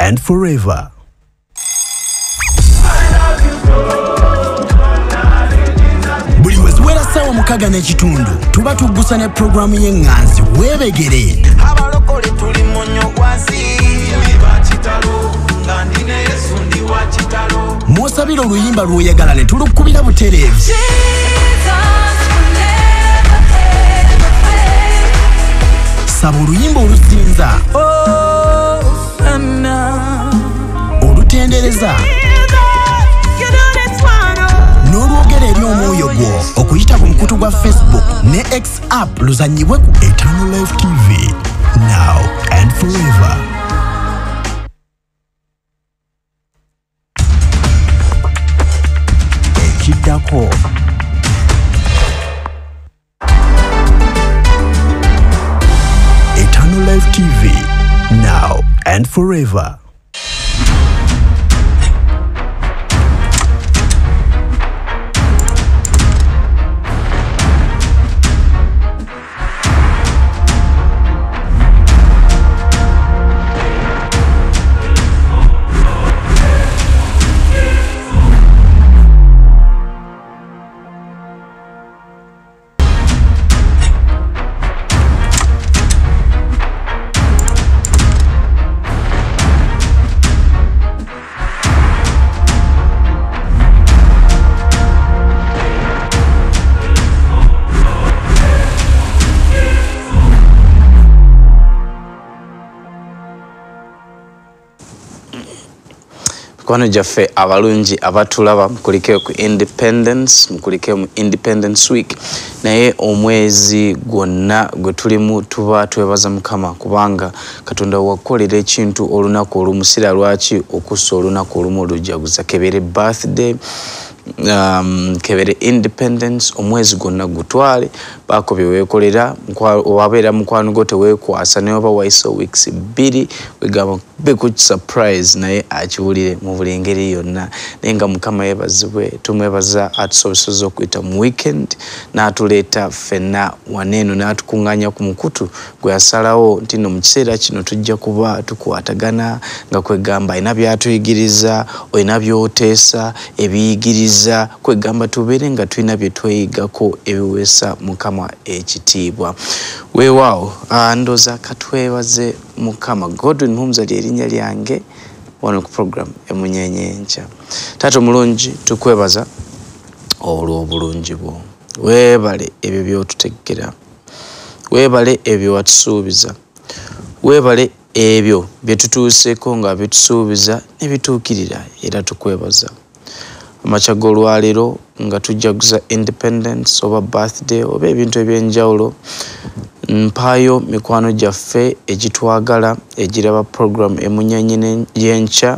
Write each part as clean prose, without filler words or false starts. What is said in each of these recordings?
and forever. Buli wezwera sawa mukaga n'ekitundu tuba tuggusa ne programu y'enganzi weebegere. Abalokole tuli munyo gwasi bakitalo ngandine Yesu ndi wa kitalo. Mwosabira oluyimba lw'oyagala ne tulukubira butereevu. Saba oluyimba olusinza olutendereza n'olwogera eri omwoyo gwo okuyita ku mukutu gwa Facebook ne X app luzanyibwe ku Eternal Life TV now and forever. Ekiddako Eternal Life TV now and forever. Kwano jaffe abalungi abatulaba mukulike ku Independence mukulike mu Independence Week naye omwezi gwonna gwe tulimu tuba twebaza Mukama kubanga Katonda wakolera ekintu olunaku olumusira lwaki okussa olunaku olumu olujaguza kebere birthday kebere Independence omwezi gwonna gutwale bako byewekolera wabeera mukwano gote wekwasa ne oba waiso weeks 2 wegamba beku surprise naye akiwulire mu bulengeri yonna nenga Mukama yebazibwe tumwebaza atusobosoza okuyita mu weekend n'atuleeta fenna waneno n'atukunganya ku mukutu gwe yasalawo nti no mu kiseera kino tujja kuba tukwatagana nga kwegamba ina byatuyigiriza oyina byoteesa ebiyigiriza kwegamba tubeere nga tulina bye tweyigako ebiweesa Mukama ekitiibwa weewaawo ndoza katwebaze Mukama Godwin Mumza ly'erinnya lyange wano ku program emunyenye enkya taata omulungi tukwebaza olw'obulungi bwo weebale ebyo by'otuteggera weebale ebyo watusuubiza weebale ebyo bye tutuuseeko nga bitusuubiza ne bituukirira era tukwebaza amachago olwaleero nga tujjaguza Independence oba birthday oba ebintu ebyenjawulo mpayo mikwano gyaffe egitwagala egiraba program emunyenye y'enkya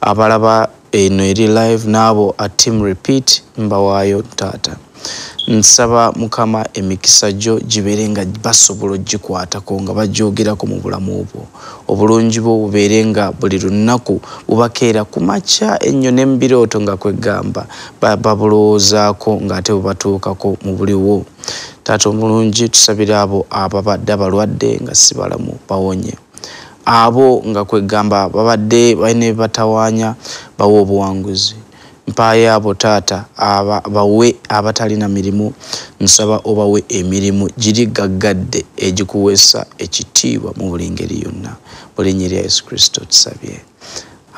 abalaba eno eri live n'abo at team repeat mbawaayo taata nsaba Mukama emikisa gyo gibeere nga basobola ogikwatako nga bajoogerako mu bulamu obwo obulungi bwo bubeere nga buli lunaku bubakeera ku makya ennyo n'embirooto nga kwegamba babulowoozaako ng'ate bubatuukako mu buliwo taata omulungi tusabira abo ababadde abalwadde nga si balamu bawonye abo nga kwegamba babadde balina batawaanya bawe obuwanguzi mpaye abo taata bawe abatalina mirimu nsaba obawe emirimu giri gaggadde egikuweesa ekitiibwa mu buli ngeri yonna buli nnyeri ya Yesu Kristo tusabye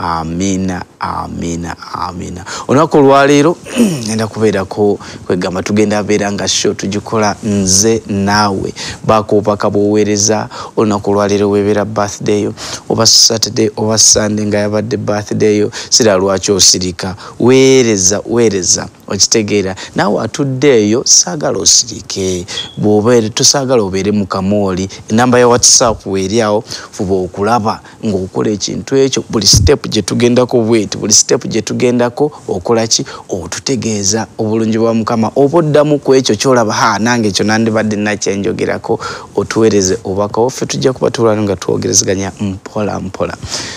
amina amina amina olunaku olwaleero ngenda kubeerako kwegamba tugenda beera nga show tugikola nze naawe bakopaka bwoweereza olunaku olwaleero webeera birthday yo oba Saturday oba Sunday nga yabadde birthday yo sira lwaki osirika weereza okitegeera naawe atuddeeyo saagala osirike bw'obeere tosaagala obeere mu kamooli enamba ya WhatsApp weeri awo fuba okulaba ng'okola ekintu ekyo buli step gye tugendako bweti buli step gye tugendako okola ki otutegeeza obulungi bwa Mukama oba oddamu ku ekyo kyolaba nange ekyo nandibadde nakyenjogerako otuweereze obubaka waffe tujja kuba tulwana nga twogerezeganya mpola mpola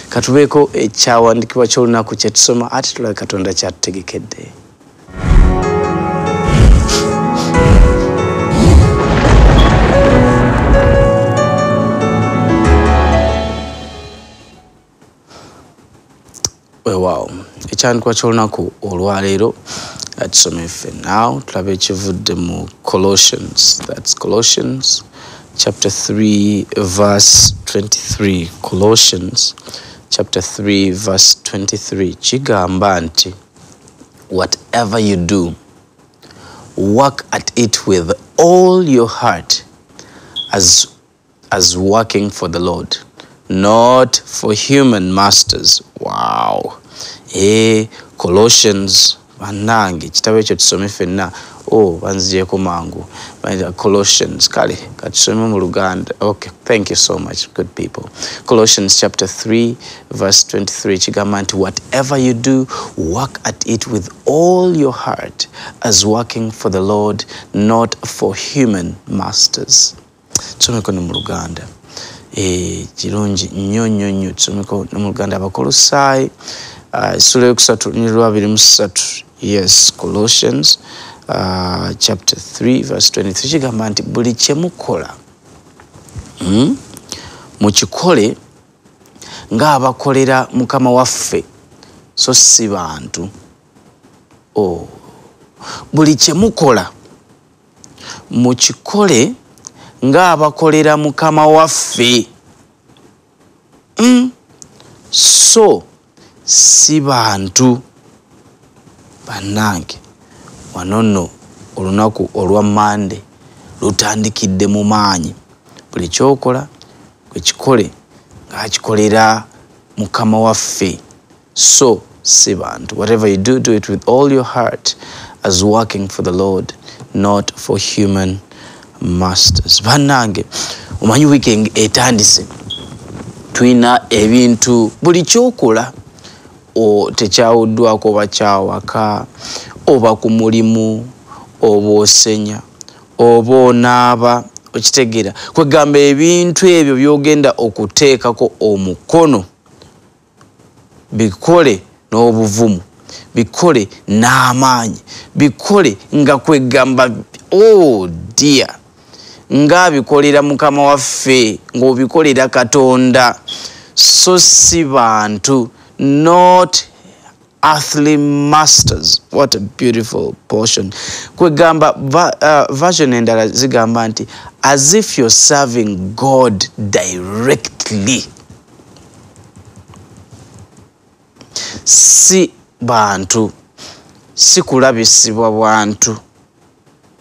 katubeeko ekyawandikibwa ky'olunaku kye tusoma ate tulabe Katonda kyatutegekedde. Wow. Ekyandikwa ky'olunaku olwaleero tusome ffe now tulabe ekivudde mu Colossians. That's Colossians chapter 3 verse 23. Colossians chapter 3 verse 23. Kigamba nti whatever you do, work at it with all your heart as working for the Lord, not for human masters. Wow. Colossians banange kitabo ekyo tusome ffenna banzijeeko mangu Colossians kale katusome mu Luganda. Okay, thank you so much good people. Colossians chapter 3 verse 23 kigamba nti whatever you do, work at it with all your heart as working for the Lord, not for human masters. Tusomeko ne mu Luganda. Kirungi nnyo tusomeko ne mu Luganda. Abakolosaayi sura yokusatu n'olwabiri mu ssatu. Yes, Colossians chapter 3 verse 23 kigamba nti buli kye mukola mukikole ng'abakolera Mukama waffe so si bantu. Buli kye mukola mukikole ng'abakolera Mukama waffe so si bantu. Bannange wano nno olunaku olwa Mande lutandikidde mu maanyi. Buli kyokola gwe kikole ng'akikolera Mukama waffe so si bantu. Whatever you do, do it with all your heart as working for the Lord, not for human masters. Bannange omanyi weekend etandise tulina ebintu buli kyokola tekyawuddwako oba kyawaka oba ku mulimu oba osenya oba onaaba okitegeera kwegamba ebintu ebyo byogenda okuteekako omukono bikole n'obuvumu bikole n'amaanyi bikole nga kwegamba dear nga bikolera Mukama waffe ng'obikolera Katonda so si bantu, not earthly masters. What a beautiful portion. Kwegamba version endala zigamba nti as if you're serving God directly. Si bantu, si kulabisibwa bwantu.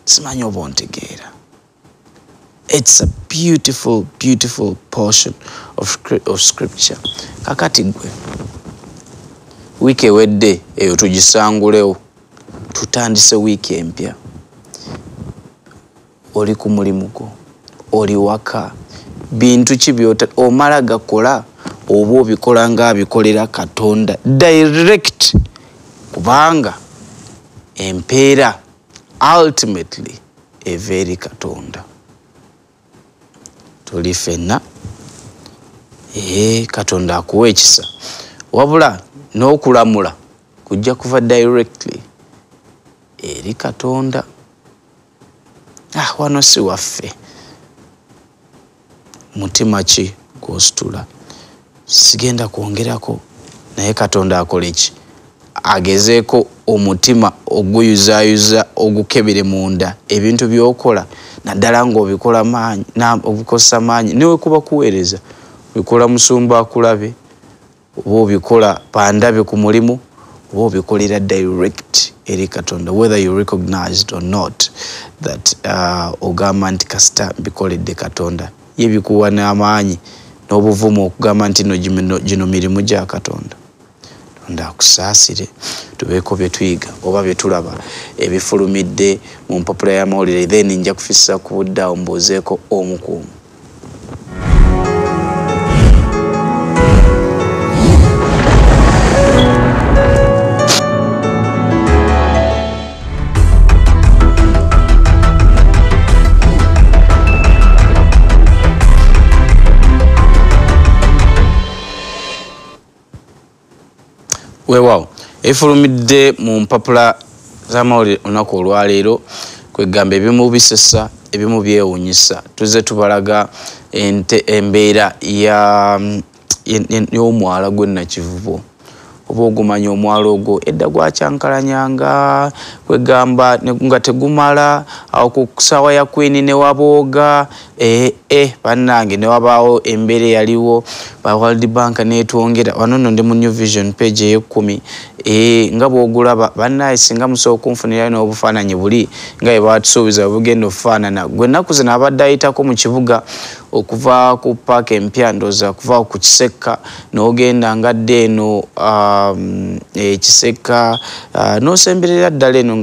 Simanyi oba ontegeera. It's a beautiful, beautiful portion of scripture. Kakati gwe wiki ewedde eyo tugisangulewo tutandise wiki empya. Oli ku mulimu gwo, oli waka, bintu ki byota omala gakola oba obikola ng'abikolera Katonda direct, kubanga empeera ultimately eva eri Katonda. Tuli ffenna Katonda akuwa ekisa, wabula n'okulamula kujja kuva directly eri Katonda. Wano si waffe. Mutima ki gw'ositula? Sigenda kwongerako, naye Katonda akola ki? Agezeeko omutima oguyuzaayuza ogukebere munda ebintu by'okola naddala ng'obikola maanyi obikosa maanyi niwe kuba kuweereza. Bikola musumba akulabe oba obikola pandabe ku mulimu oba obikolera direct eri Katonda, whether you recognized or not that ogamba nti kasita bikoledde Katonda ye bikuwa n'amaanyi n'obuvumu okugamba nti gino mirimu gya Katonda. Katonda akusaasire tubeeko bye tuyiga oba bye tulaba ebifulumidde mu mpapula y'amawulire, then nja kufissa ku budde mbuuzeeko omukuumu. Weewaawo efulumidde mu mpapula z'amawulire olunaku olwaleero kwegamba ebimu bisesa ebimu byewuunyisa. Tuzze tubalaga embeera y'omwala gw'e Nakivubo oba ogumanya omwalo ogwo edda gwakyankalanyanga kwegamba nga tegumala awo ku ssaawa ya Queen ne wabooga bannange ne wabaawo embeera yaliwo ba World Bank netwongera wanono ndi mu New Vision page ey'ekumi nga bw'ogulaba bannaye singa musobola okunfunirayo n'obufaananyi buli nga bwe baatusuubiza bugenda okufaanana gwe ennaku zino abadde ayitako mu kibuga okuva ku paaka empya ndooza kuva ku Kisekka n'ogenda ngadde eno Kisekka n'osemberera ddala eno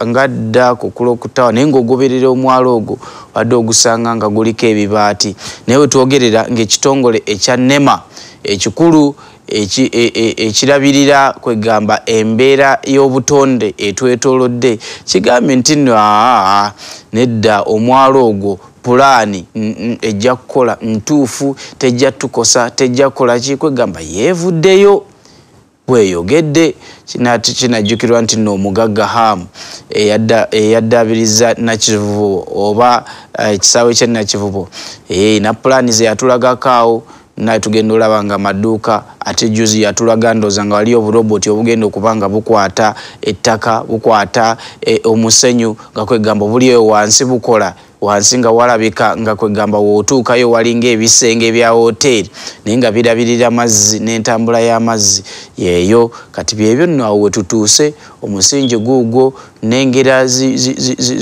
ngadda ku Kulokutawa naye ng'ogoberera omwalo ogwo wadde ogusanga nga guliko ebibaati naye we twogerera ng'ekitongole ekya NEMA ekikulu ekirabirira kwegamba embeera y'obutonde etwetoolodde kigambye nti nedda omwalo ogwo pulaani ejja kukola ntuufu tejja tukosa tejja kukola ki kwegamba yeevuddeyo bweyogedde kinajjukirwa nti nno omugagga Hamu eyaddaabiriza Nakivubo oba ekisaawe kye Nakivubo na pulaani ze yatulagako awo naye tugenda olaba nga maduuka ate juzi yatulaga ndooza nga waliyo obuloboti obugenda okuba nga bukwata ettaka bukwata omusenyu nga kwegamba obuliyo wansi bukola wansi nga walabika nga kwegamba wootuukayo walinga ebisenge bya hoteeri naye nga birabirira mazzi n'entambula y'amazzi yeeyo kati byebyo nno awo we tutuuse omusingi guugwo n'engera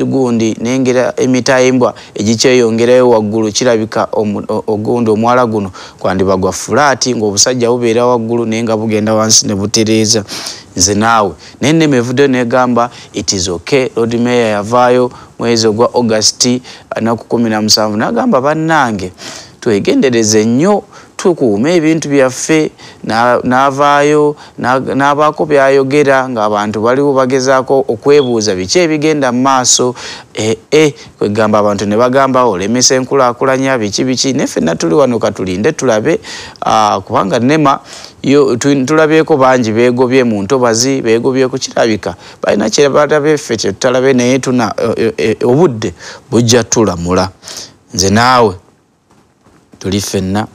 gundi n'engera emitayimbwa egikyeyongerayo waggulu kirabika ogundi omwala guno kwandiba gwa fulaati ng'obusajja bubeera waggulu naye nga bugenda wansi ne butereeza nze naawe naye NEMA evuddeyo negamba it is okay. Lord Mayor yavaayo mwezi ogwa August naku 17 n'agamba bannange twegendereze nnyo tukuuma ebintu byaffe n'avaayo n'abaako byayogera ng'abantu baliwo bagezaako okwebuuza biki ebigenda mu maaso kwegamba abantu ne bagamba olemesa enkulaakulanya biki ne ffenna tuli wano katulinde tulabe kubanga NEMA tulabyeko bangi beegobye mu ntobazi beegobyeko kirabika balina kyebalabe ffe kyetutalabe naye tuna obudde bujja tulamula nze naawe tuli ffenna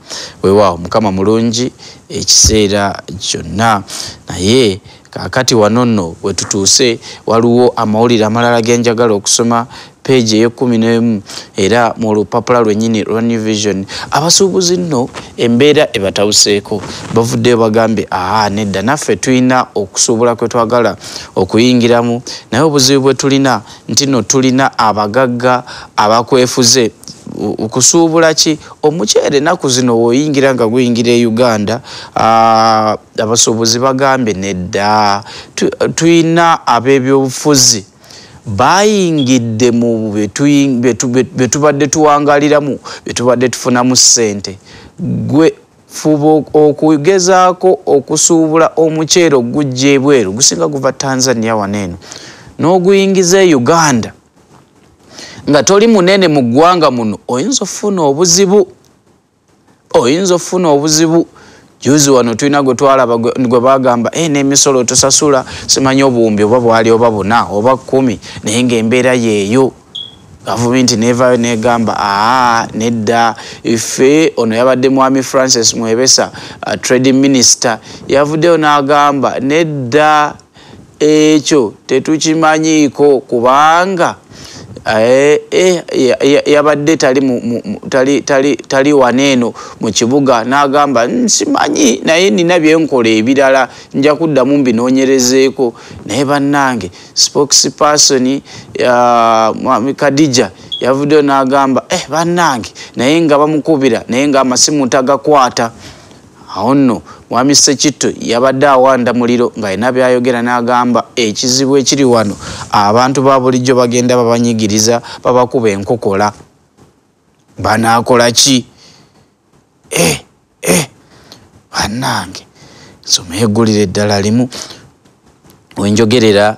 weewaawo mukama mulungi ekiseera kyonna naye kaakati wano nno we tutuuse waliwo amawulire amalala genjagala okusoma page ey'ekumi era mu lupapula lwennyini lwa New Vision abasuubuzi nno embeera ebatawuseeko bavuddeyo bagambe nedda naffe tulina okusuubula kwe twagala okuyingiramu naye obuzibu bwe tulina nti nno tulina abagagga abakwefuze okusuubula ki omuceere ennaku zino woyingira nga guyingira e Uganda abasuubuzi bagambe nedda tulina ab'ebyobufuzi bayingidde mu betubadde tuwangaliramu betubadde tufunamu ssente gwe fuba okugezaako okusuubula omuceere ogujja ebweru gusinga guva Tanzania waneeno n'oguyingiza e Uganda nga toli munene mu ggwanga muno oyinza ofuna obuzibu juzi wano tulina gwe twalaba gwe bagamba n'emisolo tosasula simanyi obuwumbi oba bwali oba buna oba 10 naye ng'embeera yeeyo gavumenti nevayo negamba nedda ife ono yabadde Mwami Francis Mwebesa trading minister yavuddeyo n'agamba nedda ekyo tetukimanyiiko kubanga yabadde tali waneeno mu kibuga n'agamba nsimanyi naye nina byenkola ebirala nja kuddamu mbinoonyerezeeko naye bannange spokesperson Mwami Kadija yavuddeyo n'agamba bannange naye nga bamukubira naye nga amasimu tagakwata awo nno Mwami Ssekitto yabadde awanda muliro nga alina byayogera n'agamba ekizibu ekiri wano abantu ba bulijjo bagenda babanyigiriza babakuba enkokola banaakola ki bannange nsoma eggulire eddala limu wenjogerera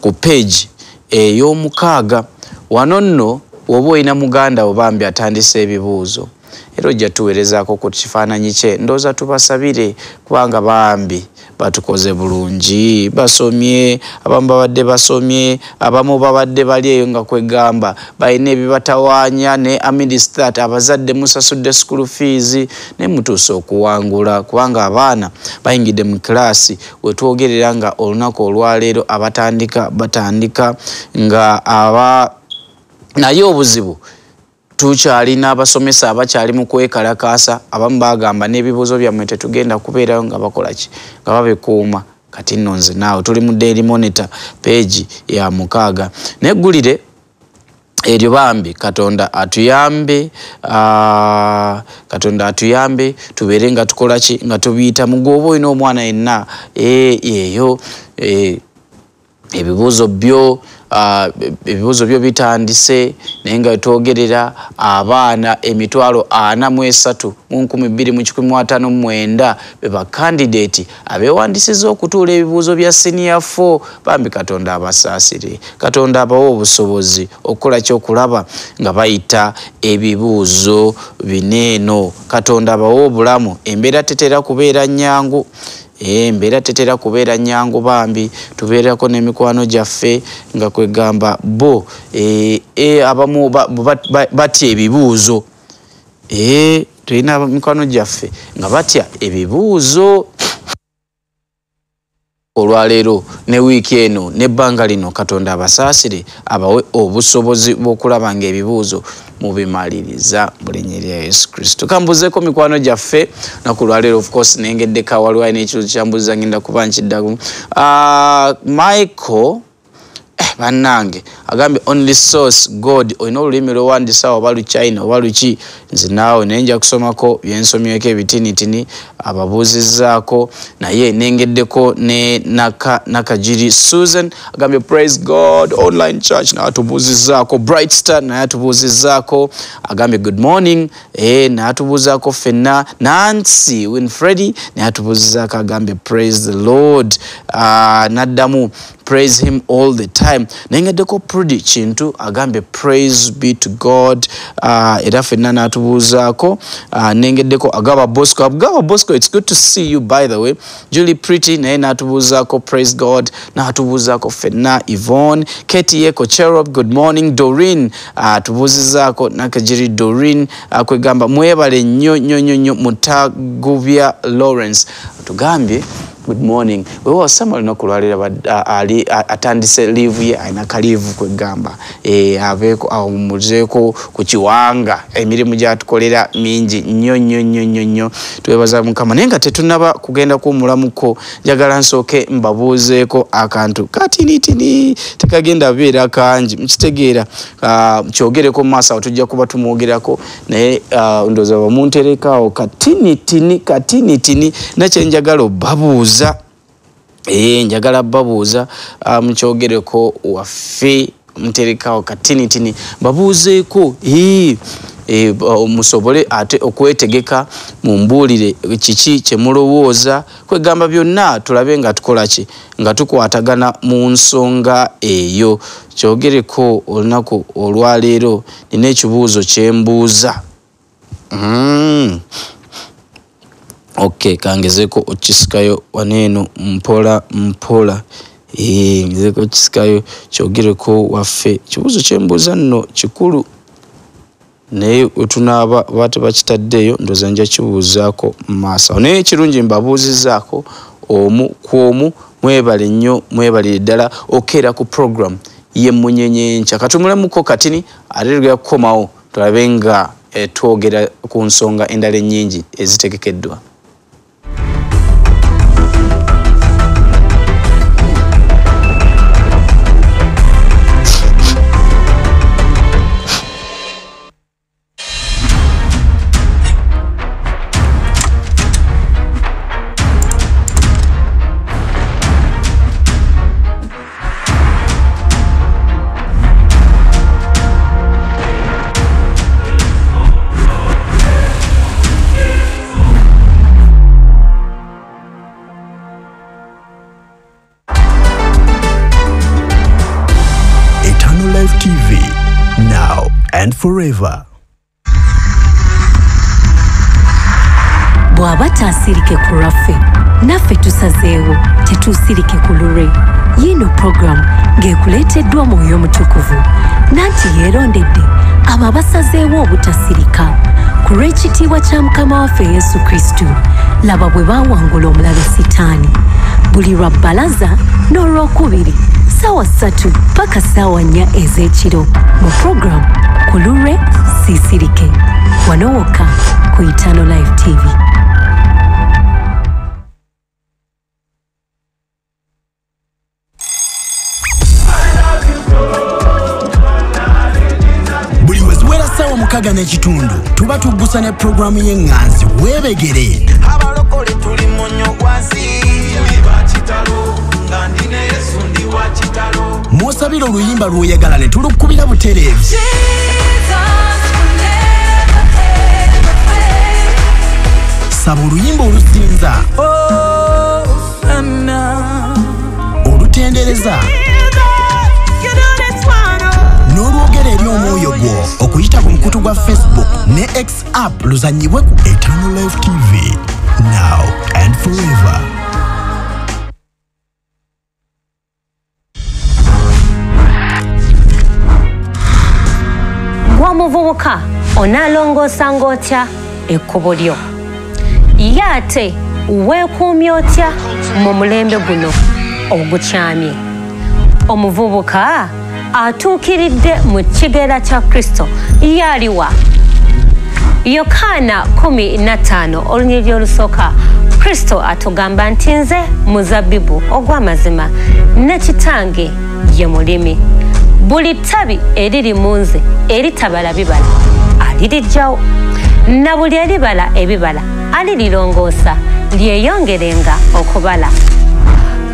ku page ey'omukaaga wano nno woba olina muganda wo bambi atandise ebibuuzo era ojja tuweerezaako ku kifaananyi kye ndooza tubasabire kubanga bambi batukoze bulungi basomye abamu babadde basomye abamu babadde bali eyo nga kwegamba balina ebibatawaanya ne amidst that abazadde musasudde school fees ne mutuuse okuwangula kubanga abaana bayingidde mu kilaasi wetwogerera nga olunaku olwaleero batandika nga naye obuzibu tukyalina abasomesa abakyali mu kwekalakaasa abamu bagamba n'ebibuuzo byammwe tetugenda kubeerayo nga bakola ki nga babikuuma kati nno nze naawe tuli mu Daily Monitor page ya 6 neggulire eryo bambi Katonda atuyambe tubeere nga tukola ki nga tubiyita mu gooba olina omwana yenna eyo ebibuuzo byo bitandise naye nga twogerera abaana 43,259 beba candidate abeewandisiza okutuula ebibuuzo bya senior 4 bambi Katonda abasaasire Katonda abawa obusobozi okukola ky'okulaba nga bayita ebibuuzo bineeno Katonda abawa obulamu embeera tetera kubeera nnyangu embeera tetera kubeera nnyangu bambi tubeerako n'emikwano gyaffe nga kwegamba bo abamu batya ebibuuzo tulina mikwano gyaffe nga batya ebibuuzo olwaleero ne wiiki eno n'ebbanga lino Katonda abasaasire abawe obusobozi bw'okulaba nga ebibuuzo mubimaliriza mu linnya lya Yesu Kristo. Kambuzeeko mikwano gyaffe naku lwaleero of course nengeddeko waliwo alina ekibuuzo kyambuuza ngenda kuba nkiddaku. Michael bannange agambye only source God olina olulimi lwewandisa oba Luchina oba Luki nze naawe naye nja kusomako byensomyeko ebitinitini ababuuzizzaako naye nengeddeko ne Nakajiri Susan agambye praise God online church naatubuuzizzaako Bright Star naye atubuuzizzaako agambye good morning naatubuuzaako ffenna Nancy Winfredi naye atubuuzizzaako agambye praise the Lord naddamu praise him all the time nengeddeko Prudi Kintu agambye praise be to God era ffenna naatubuuzaako nengeddeko Agaba Bosco it's good to see you by the way Julie Pretty naye naatubuuzaako praise God naatubuuzaako ffenna Yvonne Katie Yeko Cherub good morning Doreen atubuuzizzaako Nakajiri Doreen kwegamba mwebale nnyo Mutagubya Lawrence tugambye good morning wewe Samuel nokulwalira ali atandise leave ye aina kalivu kwegamba aveeko awumuzeeko ku kiwanga emirimu gyatukolera mingi nnyo twebaza Mukama naye nga tetunaba kugenda kumulamuko njagala nsooke mbabuuzeeko akantu katinitini tekagenda beera kangi mukitegeera kyogereko mu maaso tujja kuba tumwogerako naye ndooza bamunterekaawo katinitini nakyenjagala obabuuza njagala babuuza mukyogereko waffe muterekaawo katinitini babuuzeeko musobole ate okwetegeka mumbuulire kiki kye mulowooza kwegamba byonna tulabe nga tukola ki nga tukwatagana mu nsonga eyo kyogereko olunaku olwaleero nina ekibuuzo kyembuuza okay kangezeko okisikayo waneeno mpola ngezeko okisikayo kyogereko waffe kibuuzo kyembuuza nno kikulu naye wetunaaba bate bakitaddeeyo ndooza nja kibuuzaako mu maaso naye ekirungi mbabuuzizzaako omu ku omu mwebale nnyo mwebalire ddala okeera ku program y'emmunyenye enkya katumulemuko katini ate tugenda kukomawo tulabe nga twogera ku nsonga endala ennyingi ezitegekeddwa. TV, now and forever. bw'aba taasirike ku lwaffe naffe tusazeewo tetuusirike ku lulwe. Yino program ng'ekuleeteddwa Mwoyo Mutukuvu nanti yeerondedde abo abasazeewo obutasirika ku lw'ekitiibwa kya Mukama waffe Yesu Kristo. Laba bwe baawangula omulabe Sitaani. Buli lwa bbalaza n'olwokubiri ssaawa 3 paka ssaawa 4 ez'ekiro mu program ku lulwe siisirike wano wokka ku Eternal Life TV. Buli weziwera ssaawa 6 n'ekitundu tuba tuggusa ne programu y'enganzi weebegere. abalokole tuli munnyo gwansi bakitalo nga ndine Yesu ndi wa kitalo. Mwosabira oluyimba lw'oyagala ne tulukubira butereevu. Saba oluyimba olusinza olutendereza n'olwogera eri omwoyo gwo okuyita ku mukutu gwa Facebook ne X app luzanyibwe ku Eternal Life TV now and forever. Gwa muvubuka onaalongoosanga otya ekkubo lyo? Ye ate weekuumya otya mu mulembe guno ogukyamye? Omuvubuka atuukiridde mu kigera kya Kristo yaliwa? Yokaana 15 olunyiriri olusooka Kristo atugamba nti nze muzabbibu ogw'amazima ne kitange ye mulimi. Buli ttabi eriri mu nze eritabala bibala aliriggyawo, na buli eribala ebibala alirirongoosa lyeyongerenga okubala.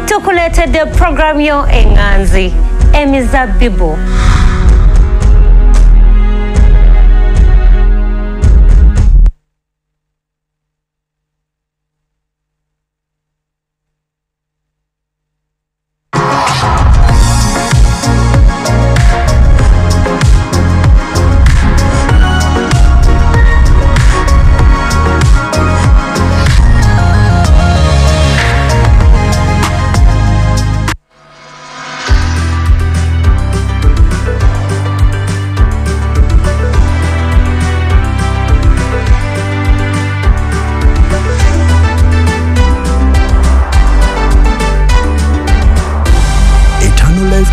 Tukuleetedde programu yo enganzi emizabbibu.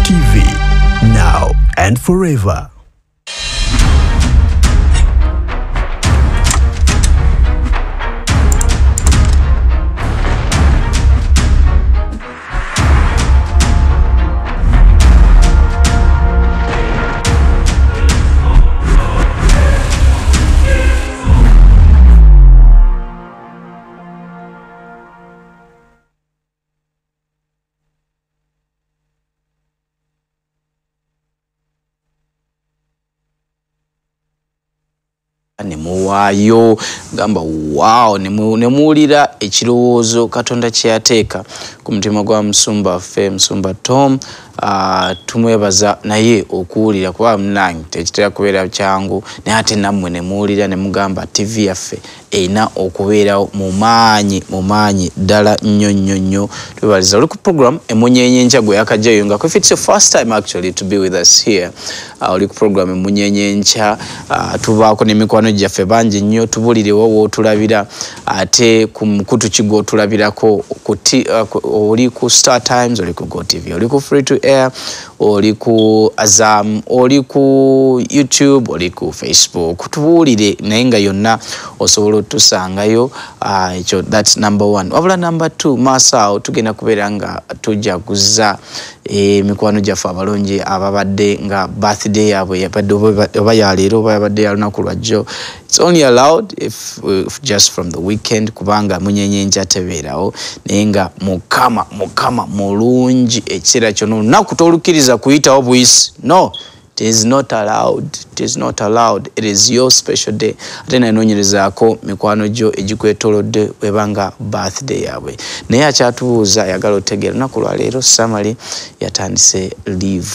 TV now and forever. Nemuwaayo gamba wow nemuwulira ekirowoozo Katonda kye yateeka ku mutima gwa musumba ffe Musumba Tom. Tumwebaza naye okuwulira kuba munange tekitera kubeera kyangu naye ate nammwe nemuwulira ne mugamba TV yaffe erina okubeerawo mu maanyi ddala nnyo. Twebaliza oli ku program Emunyenye Enkya gwe yakajjayo nga if it's your first time actually to be with us here, oli ku program Emunyenye Enkya, tubaako n'emikwano gyaffe bangi nnyo, tubulirewo wootulabira ate ku mukutu kigo tulabirako oli ku Star Times, oli ku GoTV, oli ku Free to Air, oli ku Azam, oli ku YouTube, oli ku Facebook. Tubuulire naye nga yonna osobola otusangayo. Ekyo that's number 1. Wabula number 2, maaso tugenda kubeera nga tujaguza mikwano gyaffe abalungi ababadde nga birthday yaabwe yabadde oba yaleero oba yabadde ya lunaku lwajjo. It's only allowed if just from the weekend, kubanga Munyenye Enkya tebeerawo naye nga mukama mulungi ekiseera kyono olunaku tolukiriza kuyitawo buyisi. No, It is not allowed. It is not allowed. It is your special day. Atena inonyerezaako mikwano gyo egikwetolodde webanga birthday yawe. Naye akyatubuuza ayagala otegeera olunaku lwa leero Samali yatandise leave.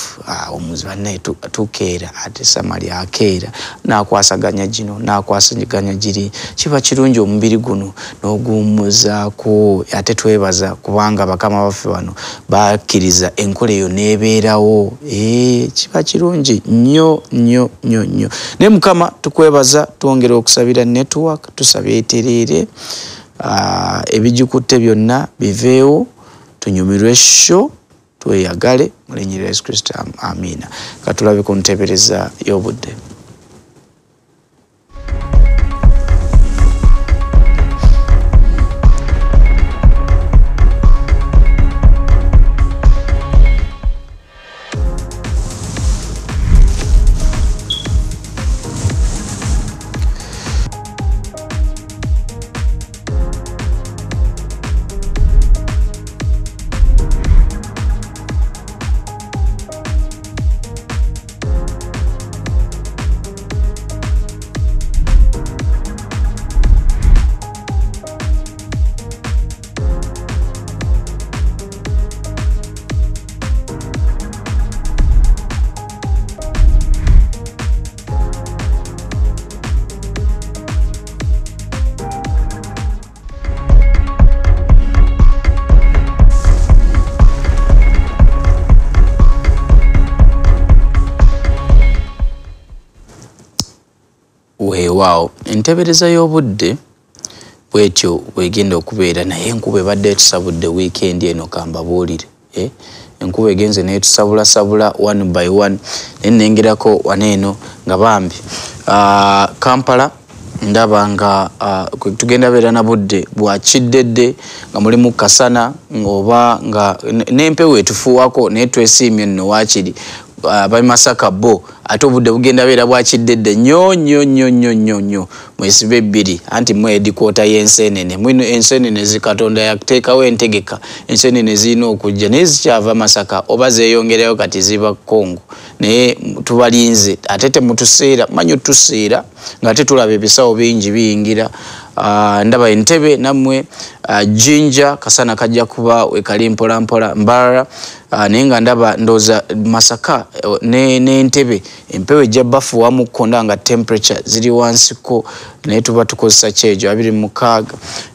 Omuzi bannaye tukeera ate Samali akeera n'akwasaganya gino n'akwasaganya giri. Kiba kirungi omubiri guno n'oguwummuzaako ate twebaza kubanga bakama baffe bano bakkiriza enkola eyo n'ebeerawo. Kiba kirungi nnyo nnyo nnyo nnyo. Ne Mukama tukwebaza twongera okusabira network tusabye etereere ebigikutte byonna biveewo tunyumirwe show tweyagale mu linnya lya Yesu Kristo amina. Katulabe ku nteebereza y'obudde. Wow, entebereza y'obudde bwetyo bwegenda okubeera naye enkuba ebadde tusabudde weekend eno kambabuulire. Enkuba egenze naye tusabula one by one nenengerako waneeno nga bambi Kampala ndaba nga tugenda beera na budde bwakiddedde nga mulimu kasana oba nga n'empewo etufuwako naye twesiimye nno waakiri bali Masaka bo ate obudde bugenda beera bwakiddedde nnyo mwesibe ebbiri anti mwe edikota y'ensenene mwino ensenene zikatonda yakuteekawo entegeka ensenene zirina okujja naye zikyava Masaka oba zeeyongerayo kati ziba Kongo naye tubalinze ate temutuseera manyi tuseera ng'ate tulaba ebisawo bingi biyingira. Ndaba Entebbe nammwe Jinja kasana kajja kuba wekali mpola Mbarara naye nga ndaba ndoza Masaka ne Entebbe empewo ejja bafuwamu konda nga temperature ziri wansiko naye tuba tukozesa kyejo 26.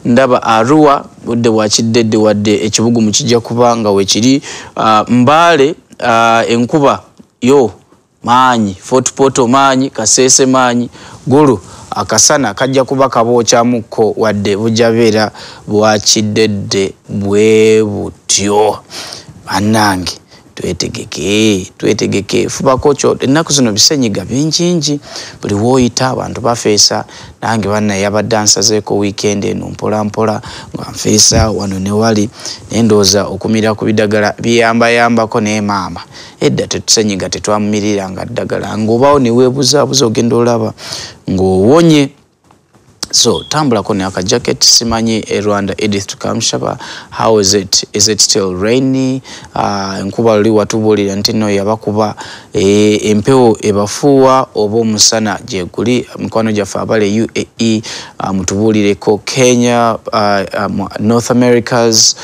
Ndaba Arua budde bwakiddedde wadde ekibugumu kijja kuba nga wekiri. Mbale enkuba yo maanyi Fort Portal maanyi Kasese maanyi Gulu akasana kajja kuba kabookyamuko wadde bujabeera bwakiddedde bwe butyo. Bannange twetegeke fubako kyo ennaku zino bisenyiga bingi buli woyita abantu bafeesa nange bannaye yabadde ansazeeko weekend eno mpola nga nfeesa wano ne wali nendooza okumira ku bidagala biyambayambako naye maama edda tetusenyiga tetwamumiriranga ddagala ng'obaawo ne weebuzaabuza ogenda olaba ng'owonye. So tambulako ne akajacket simanyi Rwanda Edith Kamshaba. How is it? Is it still rainy? Enkuba luli watubulira nti no yabakuba empewo ebafuwa oba omusana gye guli mikwano gyaffe abale UAE mutubulireko Kenya North Americas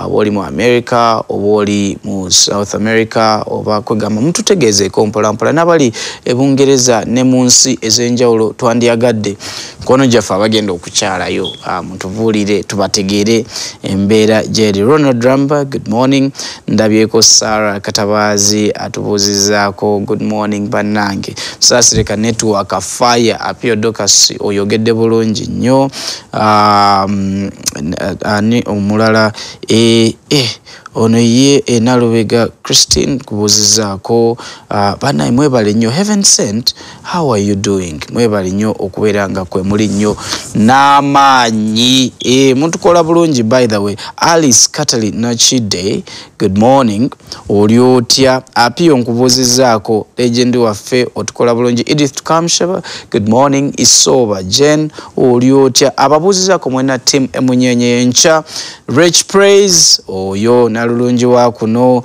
woli mu America woli mu South America oba kwegamba mututegezeeko mpola n'abali ebungereza ne mu nsi ez'enjawulo twandiyagadde mikono gyaffe abagenda okukyalayo mutubulire tubategeere embeera gyeri. Ronald Ramba, good morning. Ndabyeko Sarah Katabazi atubuuzizaako good morning bannange. Saasireka network fire apio Docas oyogedde bulungi nnyo. Ani omulala ono ye Nalubega Christine kubuuzizaako banaye mwebale nnyo. Heaven Sent, how are you doing? Mwebale nnyo okubeera nga kwe muli nnyo n'amaanyi mutukola bulungi. By the way, Alice Catalin Nachide, good morning. Oli otya? Apio nkubuuziza tubuuzaako legend waffe otukola bulungi Edith Kamshaba good morning Isoba Jen oli otya ababuuzizaako mwena team emunyenye yencha Rich Praise oyo nalulungi wa kuno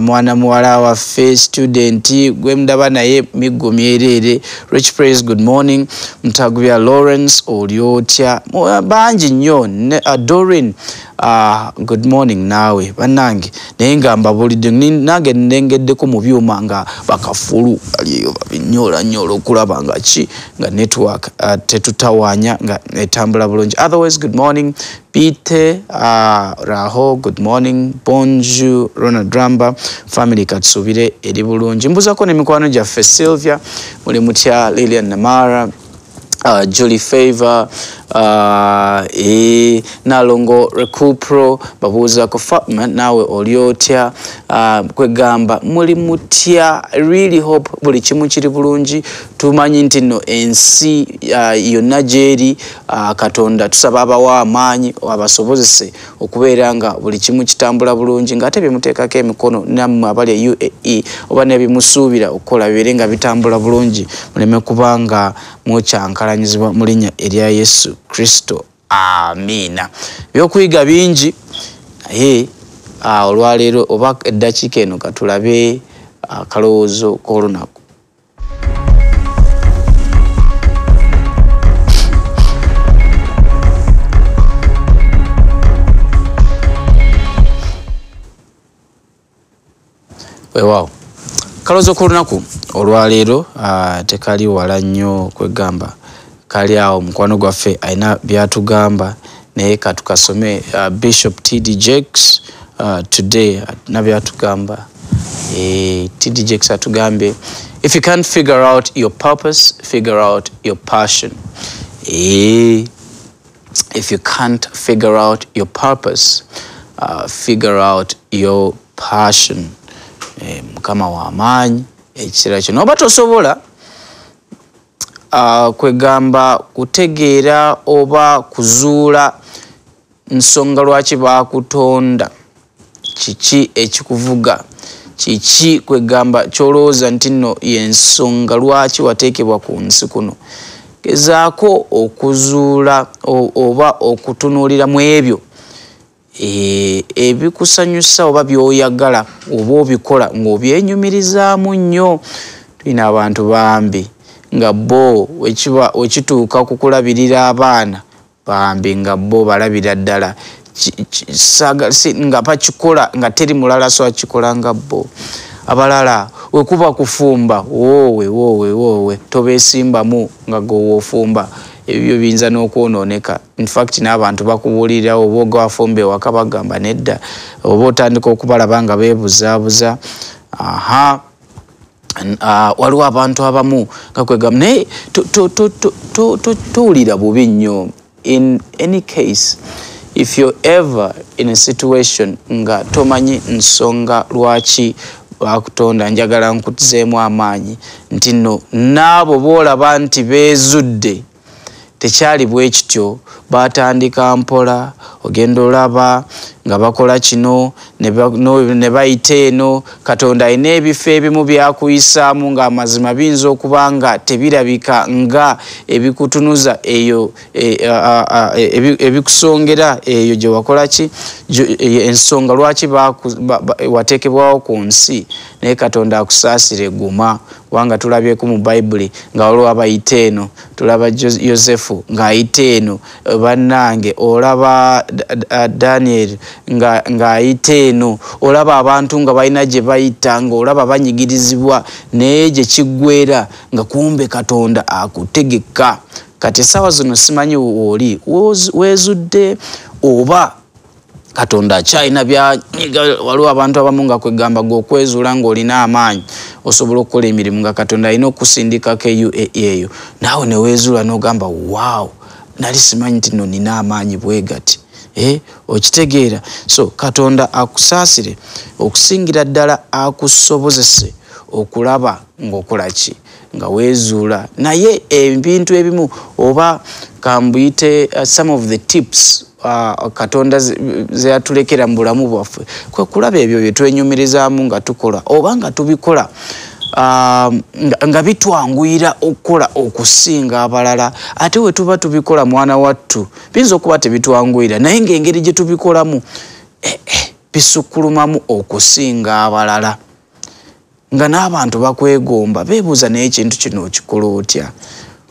mwana muwala waffe student gwe mudaba naye miggo myerere Rich Praise good morning Mtagubya Lawrence oli otya bangi nnyo Dorin good morning nawe bannange naye nga mbabulidde nange nengeddeko mu byuma nga bakafulu aliyo babinyola okulaba nga ki nga network tetutawaanya nga etambula bulungi otherwise good morning Pite Raho good morning Bonjour Ronald Dramba family katusubire eri bulungi mbuzako n'emikwano gyaffe Sylvia muli mutya Lilian Namara Julie Favor Nalongo Recupro babuuza ko Fatma nawe oliotya kwegamba muli mutya really hope buli kimu kiri bulungi tumanyi nti no ensi yonna gyeri Katonda tusaba abawa amaanyi abasobozese okubeera nga buli kimu kitambula bulungi nga ate byemuteekako emikono nammwe abali UAE oba nebimusuubira okukola bibeere nga bitambula bulungi muleme kubanga mwokyankalanyizibwa mu linnya erya Yesu Kristo amina byokuyiga bingi naye olwaleero oba eddakiika eno katulabe akalowoozo k'olunaku weewaawo kalowoozo k'olunaku olwaleero tekali wala nnyo kwegamba kali awo mukwano gwaffe alina byatugamba naye katukasome Bishop T.D. Jakes today na byatugamba T.D. Jakes atugambe if you can't figure out your purpose figure out your passion if you can't figure out your purpose figure out your passion mukama wa amaanyi ekiseera kino oba tosobola kwegamba kutegeera oba kuzuula nsonga lwaki bakutonda kiki ekikuvuga kiki kwegamba kyolowooza nti nno yensonga lwaki wateekebwa ku nsi kuno gezaako okuzuula oba okutunuulira mu ebyo ebikusanyusa oba byoyagala oba obikola ng'obyenyumirizaamu nnyo tulina abantu bambi nga bo wekituuka kukulabirira abaana bambi nga bo balabira ddala nga bakikola nga teri mulala so akikola nga bo abalala wekuba kufumba woowe tobeesimbamu nga gwowoofumba ebyo biyinza n'okwonooneka in fact n'abantu bakubuulirira oba ogwafumba ewaka bagamba nedda oba otandika okubalaba nga beebuzaabuza waliwo abantu abamu nga kwegamba naye towulira bubi nnyo in any case if you're ever in a situation nga tomanyi nsonga lwaki bakutonda njagala nkutuzeemu amaanyi nti nno n'abo boolaba nti beezudde tekyali bwe kityo batandika mpola ogenda olaba nga bakola kino ne bayita eno Katonda alina ebifo ebimu byakuyisaamu nga amazima biyinza okuba nga tebirabika nga ebikutunuza eyo ebikusongera eyo gye wakola ki ensonga lwaki wateekebwawo ku nsi naye Katonda akusaasire guma kubanga tulabyeko mu Bayibuli nga waliwo abayita eno tulaba Yosefu ng'ayita eno bannange olaba Daniel ng'ayita eno olaba abantu nga balina gye bayita nga olaba banyigirizibwa naye gye kiggweera nga kumbe Katonda akutegeka kati essaawa zino simanyi wooli weezudde oba Katonda akyalina byanyiga waliwo abantu abamu nga kwegamba gw'okwezuula ng'olina amaanyi osobola okukola emirimu nga Katonda alina okusindikako eyo naawe ne weezuula n'ogamba waawo nali simanyi nti nno nina amaanyi bwe gati okitegeera so Katonda akusaasire okusingira ddala akusobozese okulaba ng'okola ki nga weezuula naye ebintu ebimu oba kambuyite some of the tips Katonda ze atulekera mu bulamu bwaffe kwe kulaba ebyo bye twenyumirizaamu nga tukola oba nga tubikola nga bitwanguyira okukola okusinga abalala ate we tuba tubikola mwana wattu binza okuba tebitwanguyira naye ng'engeri gye tubikolamu bisukulumamu okusinga abalala nga n'abantu bakwegomba beebuuza naye ekintu kino okikola otya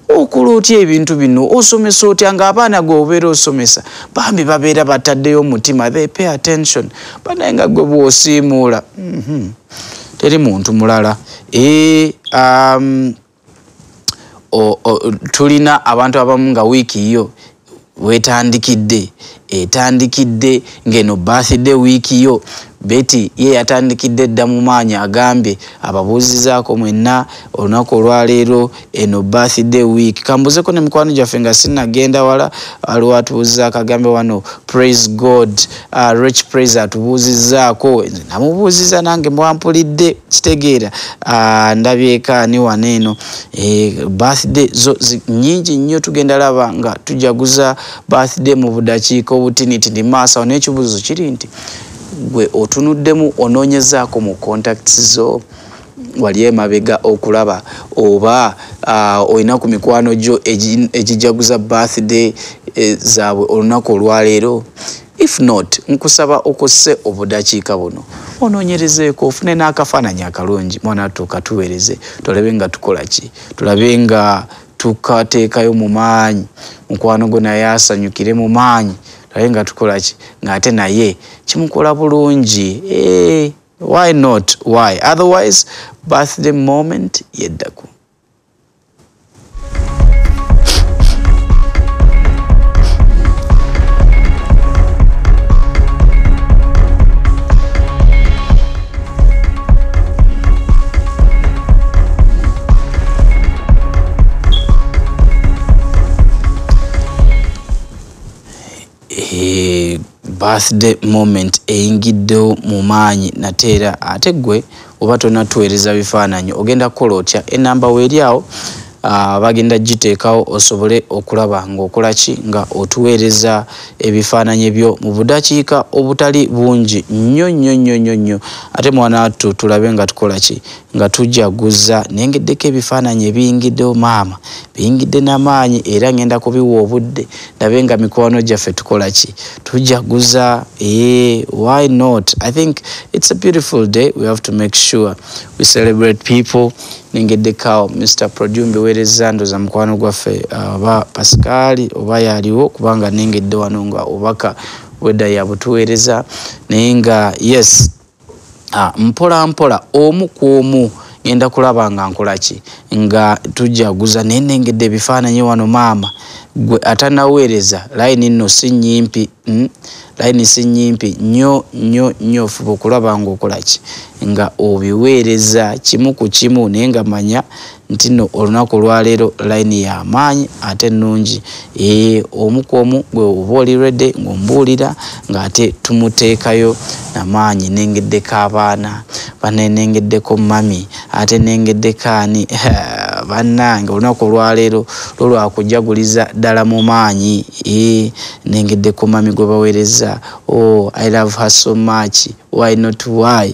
okola otya ebintu bino osomesa otya ng'abaana gwe obeera osomesa bambi babeera bataddeyo omutima they pay attention banaye nga gwe bw'osiimuula teri muntu mulala tulina abantu abamu nga wiiki yo etandikidde ngeno birthday wiiki yo Betty ye yatandikidde dda mu maanyi agambye ababuuzizaako mwenna olunaku olwaleero eno birthday week kambuzeko ne mikwano gyaffe nga sinnagenda wala waliwo atubuuzizaako agambe wano praise God rich praise atubuuzizaako namubuuziza nange mwampulidde kitegeera ndabyeka ani wano eno birthday zo nnyingi nnyo tugenda laba nga tujaguza birthday mu budakiika obutinitini maaso n'ekibuuzo kiri nti gwe otunuddemu onoonyezaako mu contacts zo wali emabega okulaba oba olina ku mikwano gyo egijaguza birthday zaabwe olunaku olwaleero if not nkusaba okusse obudakiika buno onoonyerezeeko ofune n'akafaananyi akalungi mwana tukatuweereze tulabe nga tukola ki tulabe nga tukateekayo mu maanyi mukwano gwo naye asanyukire mu maanyi tulabe nga tukola ki ng'ate naye kimukola bulungi why not why otherwise birthday moment yeddako birthday moment eyingiddewo mu maanyi nateera ate gwe oba tonatuweereza bifaananyi ogenda kukola otya enamba weeri awo bagenda giteekawo osobole okulaba ng'okola ki nga otuweereza ebifaananyi byo mu budakiika obutali bungi nnyo ate mwana wattu tulabe nga tukola ki nga tujaguza nengeddeko ebifaananyi ebiyingiddewo maama biyingidde n'amaanyi era ngenda kubiwa obudde ndabe nga mikwano gyaffe tukola ki tujaguza why not I think it's a beautiful day we have to make sure we celebrate people nengeddeko Mr. Projumbe weereza ndoza mukwano gwaffe oba Pascal oba yaliwo kubanga nengedde wano nga obaka wedda yabutuweereza naye nga yes mpola omu ku omu ngenda kulaba nga nkola ki nga tujaguza naye nengedde ebifaananyi wano maama gwe atanaweereza layini nno si nnyimpi layini si nnyimpi nnyo fuba okulaba ng'okola ki nga obiweereza kimu ku kimu naye nga manya nti nno olunaku olwaleero layini y'amaanyi ate ennungi omu ku omu gwe oba oli redde ng'ombuulira ng'ate tumuteekayo n'amaanyi nengeddeko abaana banenengeddeko mami ate nengeddeko ani bannange olunaku olwaleero lwakujjaguliza ddala mu maanyi nengeddeko mami gwe baweereza I love her so much why not why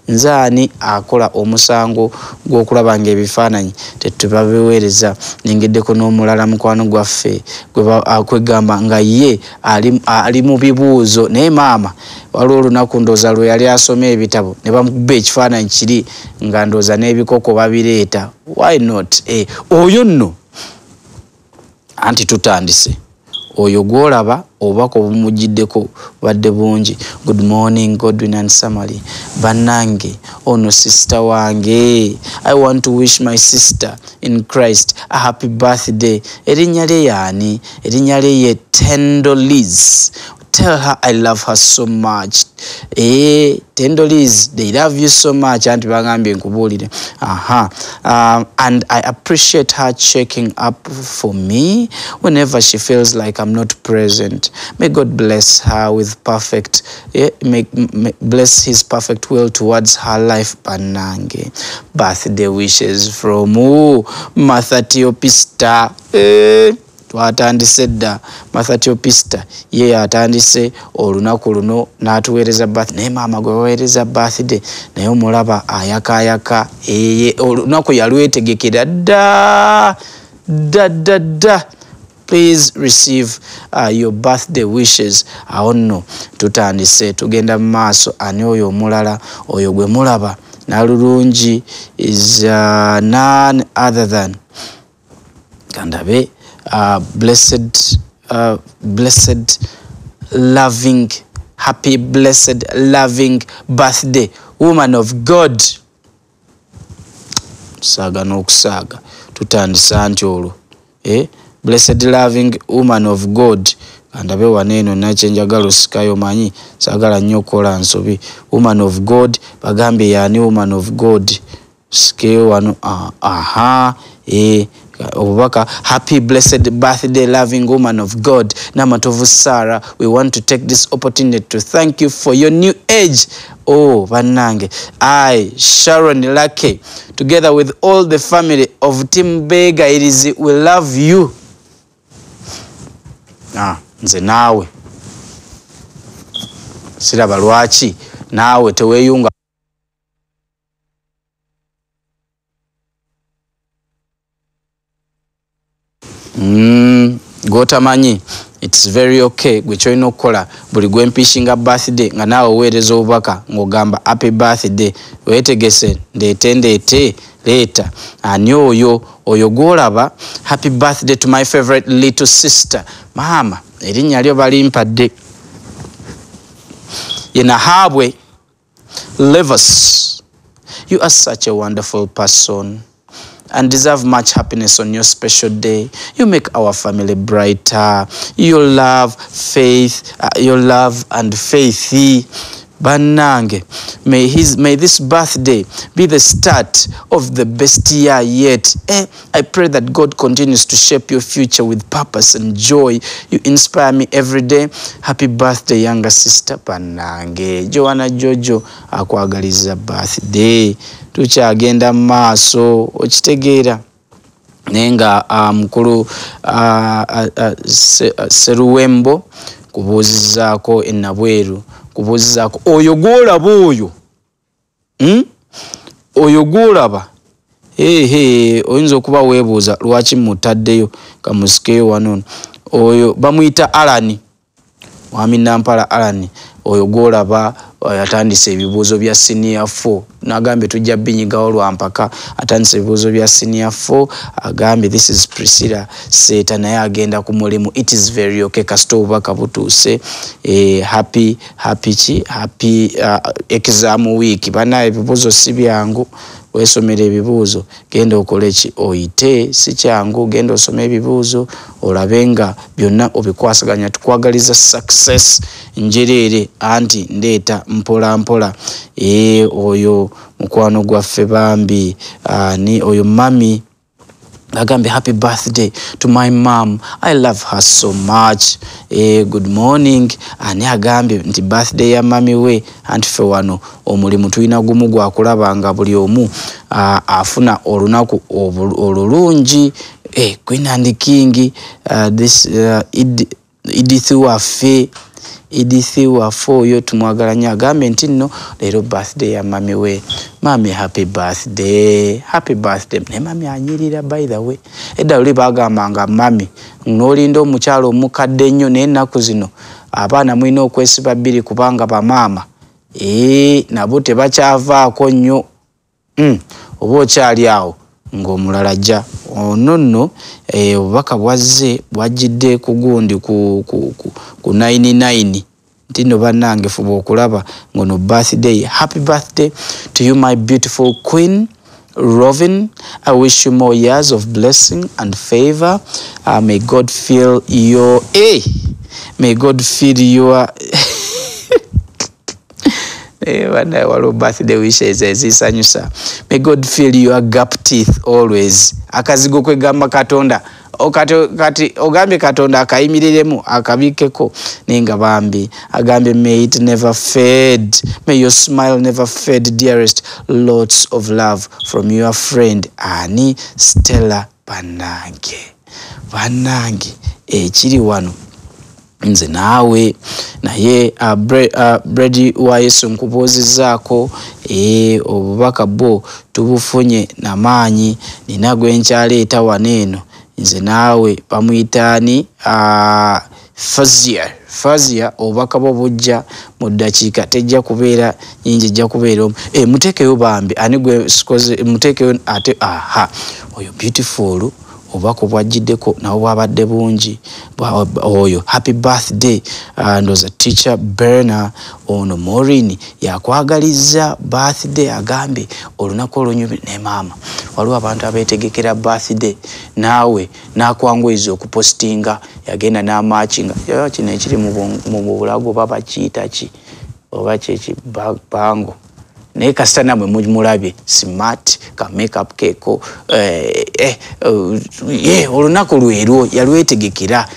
nzaani akola omusango gw'okulaba ng'ebifaananyi tetubabiweereza nengeddeko n'omulala mukwano gwaffe kwegamba nga ye ali mu bibuuzo naye maama waliwo olunaku ndooza lwe yali asoma ebitabo ne bamukuba ekifaananyi kiri nga ndooza n'ebikoko babireeta why not oyo nno anti tutandise oyo gwolaba obubaka obumugiddeko badde bungi good morning Godwin and Samali bannange ono sister wange I want to wish my sister in Christ a happy birthday erinnya lye yaani erinnya lye ye Tendo Liz tell her I love her so much Tendo Liz they love you so much anti bagambye nkubuulire and I appreciate her checking up for me whenever she feels like I'm not present. May God bless her with perfect bless his perfect will towards her life banange. Birthday wishes from Martha Teopista twatandise dda Mathatio Pista ye atandise olunaku luno n'atuweereza birthday naye maama gwe baweereza birthday naye omulaba ayakaayaka olunaku yalwetegekera dda. Please receive your birthday wishes. Awo nno tutandise tugenda mu maaso. Ani oyo omulala oyo gwe mulaba nalulungi is none other than kandabe blessed loving happy blessed loving birthday woman of God. Saga n'okusaaga tutandisa nti olwo blessed loving woman of God. Kandabe waneeno nakyenjagala osikayo manyi saagala nnyo okukola nsobi. Woman of God bagambye yaani woman of God sikeyo wano obubaka happy blessed birthday loving woman of God Namatovu Sarah. We want to take this opportunity to thank you for your new age. Oh banange, I Sharon Lucky together with all the family of Team Bega Irizi we love you. Nze naawe siraba lwaki naawe teweeyunga gotamanyi. It's very okay gwe kyolina okukola buli gwe mpishinga birthday nga naawe oweereza obubaka ng'ogamba happy birthday weetegese ndeete leeta. Ani oyo gwolaba happy birthday to my favorite little sister maama erinnya lyo balimpadde ye Nahabwe Levers. You are such a wonderful person and deserve much happiness on your special day. You make our family brighter. Your love and faith. Banange, may this birthday be the start of the best year yet. I pray that God continues to shape your future with purpose and joy. You inspire me every day. Happy birthday, younger sister. Banange, Joanna Jojo akwagaliza birthday. Tukyagenda maaso okitegeera nenga mukulu Seruwembo kubuuzizaako enabweru kubuuzizaako oyo gwolaba oyo gwolaba oyinza okuba weebuuza lwaki mutaddeyo kamusikeyo wano oyo bamuyita Alani Mwami Nampala Alani oyo gwolaba atandise ebibuuzo bya senior 4 n'agambye tujja binyigawo lwampaka atandise ebibuuzo bya senior 4 agambye this is Priscilla Seta naye agenda ku mulimu. It is very okay kasita obubaka butuuse. Happy exam week bana ebibuuzo si byangu weesomera ebibuuzo genda okole ki oyite si kyangu genda osome ebibuuzo olabenga byonna obikwasaganya. Tukwagaliza success njereere anti ndeeta mpola mpola. Oyo mukwano gwaffe bambi ni oyo mami agambe happy birthday to my mom. I love her so much. Good morning. Ani agambe nti birthday ya mami we anti fe wano omulimu tulina gumu gwa kulabanga buli omu afuna olunaku olulungi. Queen and King this Edith waffe oyo tumwagalanya agambe nti nno leero birthday ya mami we. Mami happy birthday ne mami anyirira by the way. Edda luli bagambanga mami n'olinda omukyalo omukadde ennyo naye ennaku zino abaana mulina okwesiba bbiri kubanga bamaama nabo tebakyavaako nnyo. Oba okyali awo ng'omulala ajja ono nno obubaka bwazze bwajjidde ku gundi ku 99 nti nno bannange fuba okulaba ngono birthday. Happy birthday to you my beautiful queen Robin. I wish you more years of blessing and favor. May God fill your birthday wishes ezisanyusa. May God fill your gap teeth always. Akazigo kwegamba Katonda kati ogambye Katonda akayimiriremu akabikeko nenga bambi agambe may it never fade. May your smile never fade dearest. Lots of love from your friend Annie Stella Banange. bannange ekiri wano nze naawe naye Brady wa Yesu nkubuuzizaako obubaka bwo tubufunye namaanyi nina gwe nkyaleeta wano eno nze naawe bamuyitaani Fazia obubaka bwo bujja mu ddakiika tejja kubeera nyingi ejja kubeera muteekeyo bambi ani gwe sikoze muteekeyo ate oyo beautiful obubaka bwajjiddeko nawo bwabadde bungi oyo happy birthday ndoza teacher Berna ono Maureen yakwagaliza birthday agambe olunaku olw'onyumi ne maama waliwo abantu abeetegekera birthday naawe nakwanguyiriza okupostinga yagenda n'amachinga kino ekiri mu bulago baba kiyita ki oba kyeki bango naye kasita namwe mulabye smart ka makeup keeko olunaku lwerwo yalwetegekera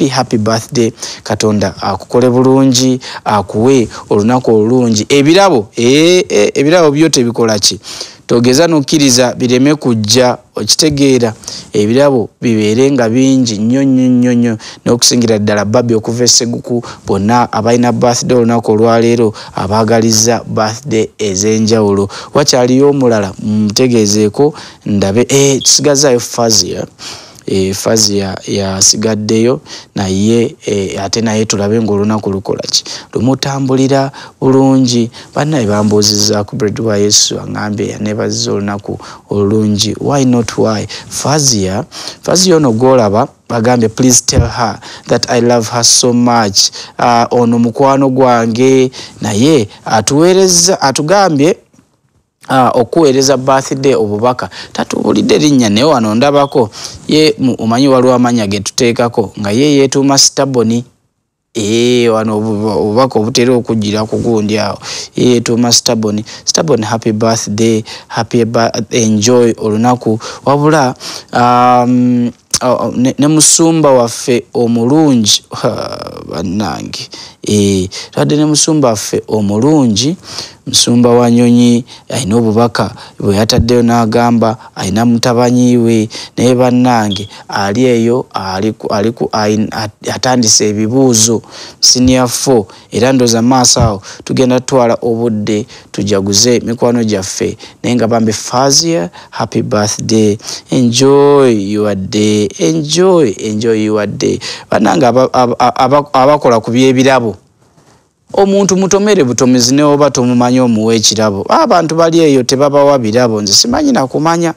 happy birthday katonda akukole bulungi akuwe olunaku olulungi ebirabo byo tebikola ki togeza nokkiriza bireme kujja okitegeera ebirabo bibeere nga bingi nnyo n'okusingira ddala babbi okuva esseguku bonna abalina birthday olunaku olwaleero abaagaliza birthday ez'enjawulo wakyaliyo omulala mutegeezeeko ndabe tusigazaayo Fazia yasigaddeyo naye ate naye tulabe ng'olunaku lukola ki lumutambulira bulungi bannaye bambuuzizza ku Brady wa Yesu aŋŋambye yaneebaziza olunaku olulungi why Fazia ono gw'olaba bagambye please tell her that I love her so much ono mukwano gwange naye atugambye okuweereza birthday obubaka tatubulidde linnya naye wano ndabako ye omanyi waliwo amanya ge tuteekako nga ye yeetuuma Staboni wano obubaka obutera okujjira ku gundi awo ye yeetuuma Staboni happy birthday enjoy olunaku wabula ne musumba waffe omulungi bannange twadde ne musumba waffe omulungi musumba wa Nyonyi alina obubaka bwe yataddeyo n'agamba alina mutabanyi we naye bannange ali eyo atandise ebibuuzo senior 4 era ndoza maaso awo tugenda tutwala obudde tujaguze mikwano gyaffe naye nga bambe Fazia happy birthday enjoy your day bannange abakola ku byebirabo omuntu mutomere butomezi ne oba tomumanyi omuwe ekirabo abantu bali eyo tebabawa birabo nze simanyi nakumanya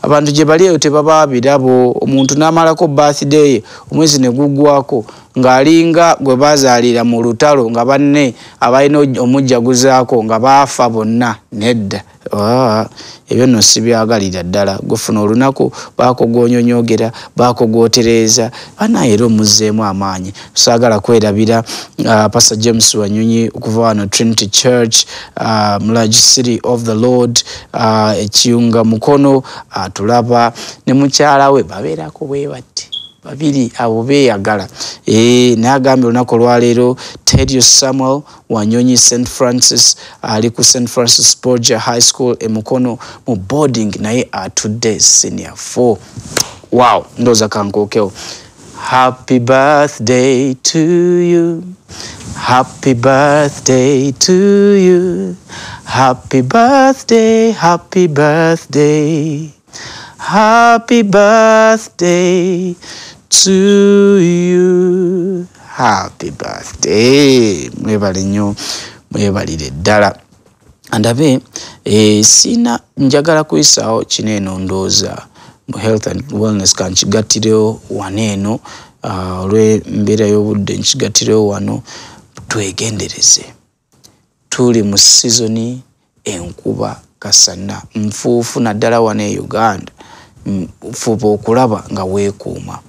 abantu gye bali eyo tebabawa birabo omuntu n'amalako birthday omwezi ne guggwako ng'alinga gwe bazaalira mu lutalo nga banne abalina omujjaguzaako nga baafa bonna nedda ebyo nno sibyagalira ddala gufuna olunaku baakogonyonyogera baakogootereeza banaye era omuzzeemu amaanyi tusaagala kwerabira Pastor James Wanyonyi okuva wano Trinity Church Mulaji City of the Lord ekiyunga mukono atulaba ne mukyala we babeerako bwe bati babiri abo beeyagala n'agambye olunaku olwaleero Tedio Samuel Wanyonyi St. Francis ali ku St. Francis Borgia High School emukono mu boarding naye atudde senior 4 wow ndoza kankokeo happy birthday to you happy birthday to you happy birthday happy birthday happy birthday to you happy birthday mwebale nnyo mwebalire ddala andabe sina njagala kuyisaawo kino eno ndooza mu health and wellness kankigattirewo wano eno olw'embeera y'obudde nkigattirewo wano twegendereze tuli mu sizoni enkuba kasana nfuufu naddala wano e Uganda fuba okulaba nga weekuuma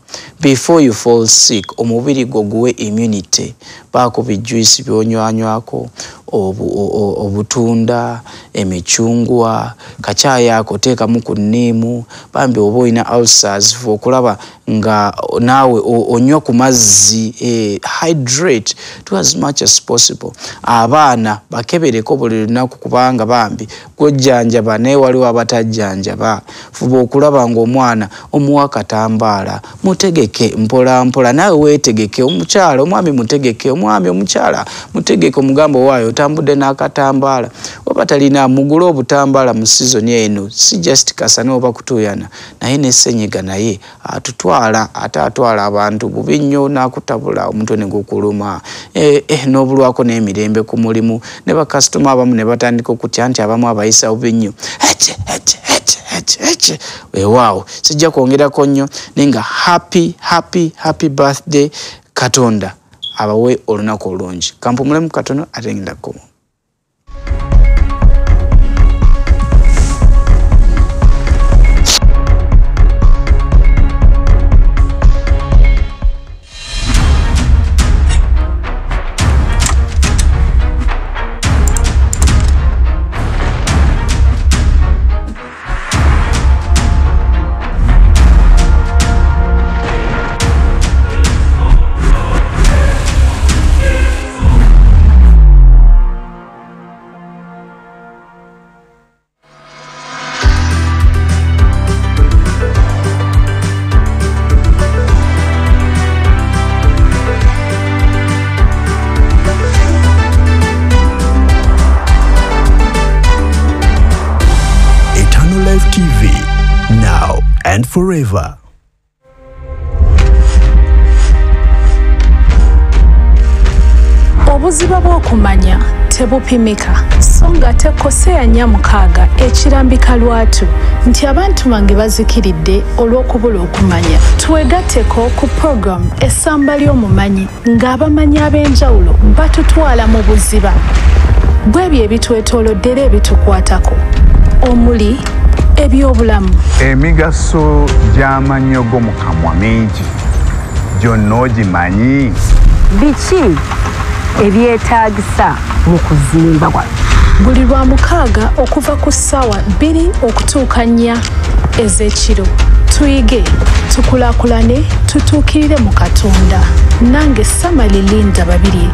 before you fall sick omubiri gwo guwe immunity baako bijuisi byonywanywako obutunda, emichungwa, kachai yako teekamu ku nniimu, bambi oba olina ulcers okulaba nga naawe onywa ku mazzi, hydrate to as much as possible. Abaana bakebereko buli lunaku kubanga bambi gwojjanjaba naye waliwo abatajjanjaba. Fuba okulaba ng'omwana omuwa katambaala, mutegeke mpola mpola, naawe weetegeke. Omukyala omwami mutegeke, omwami omukyala mutegeke, omugamba waayo otambudde n'akatambaala. Oba talina mugule obutambaala mu season eno, si just kasana oba kutuuyana, naye n'essenyiga naye atwala abantu bubi nnyo n'akutabula omutwe ne gukuluma. N'obulwako n'emirembe ku mulimu, ne bakasitoma abamu ne batandika okutya nti abamu abayisa bubi nnyo. Weewaawo sijja kwongerako nnyo naye nga happy birthday. Katonda abawe olunaku olungi. Kampumulemu katono ate ngenda kkomo. TV, now and forever. Obuziba bw'okumanya tebupimika, so nga tekkoseya Nyamukaaga ekirambika lwatu nti abantu bange bazikiridde olw'okubula okumanya. Twegatteko ku program essamba ly'omumanyi ng'abamanyi ab'enjawulo batutwala mu buziba bw'ebyo ebitwetooloddera ebitukwatako omuli ebyobulamu. Emigaso gy'amannyo g'omu kamwa mingi gyonna ogimanyi? Biki ebyetaagisa mu kuzimba kwa? Buli Lwamukaaga okuva ku ssaawa 2 okutuuka 4 ez'ekiro tuyige, tukulaakulane, tutuukirire mu Katonda. Nange Samali Linda Babirye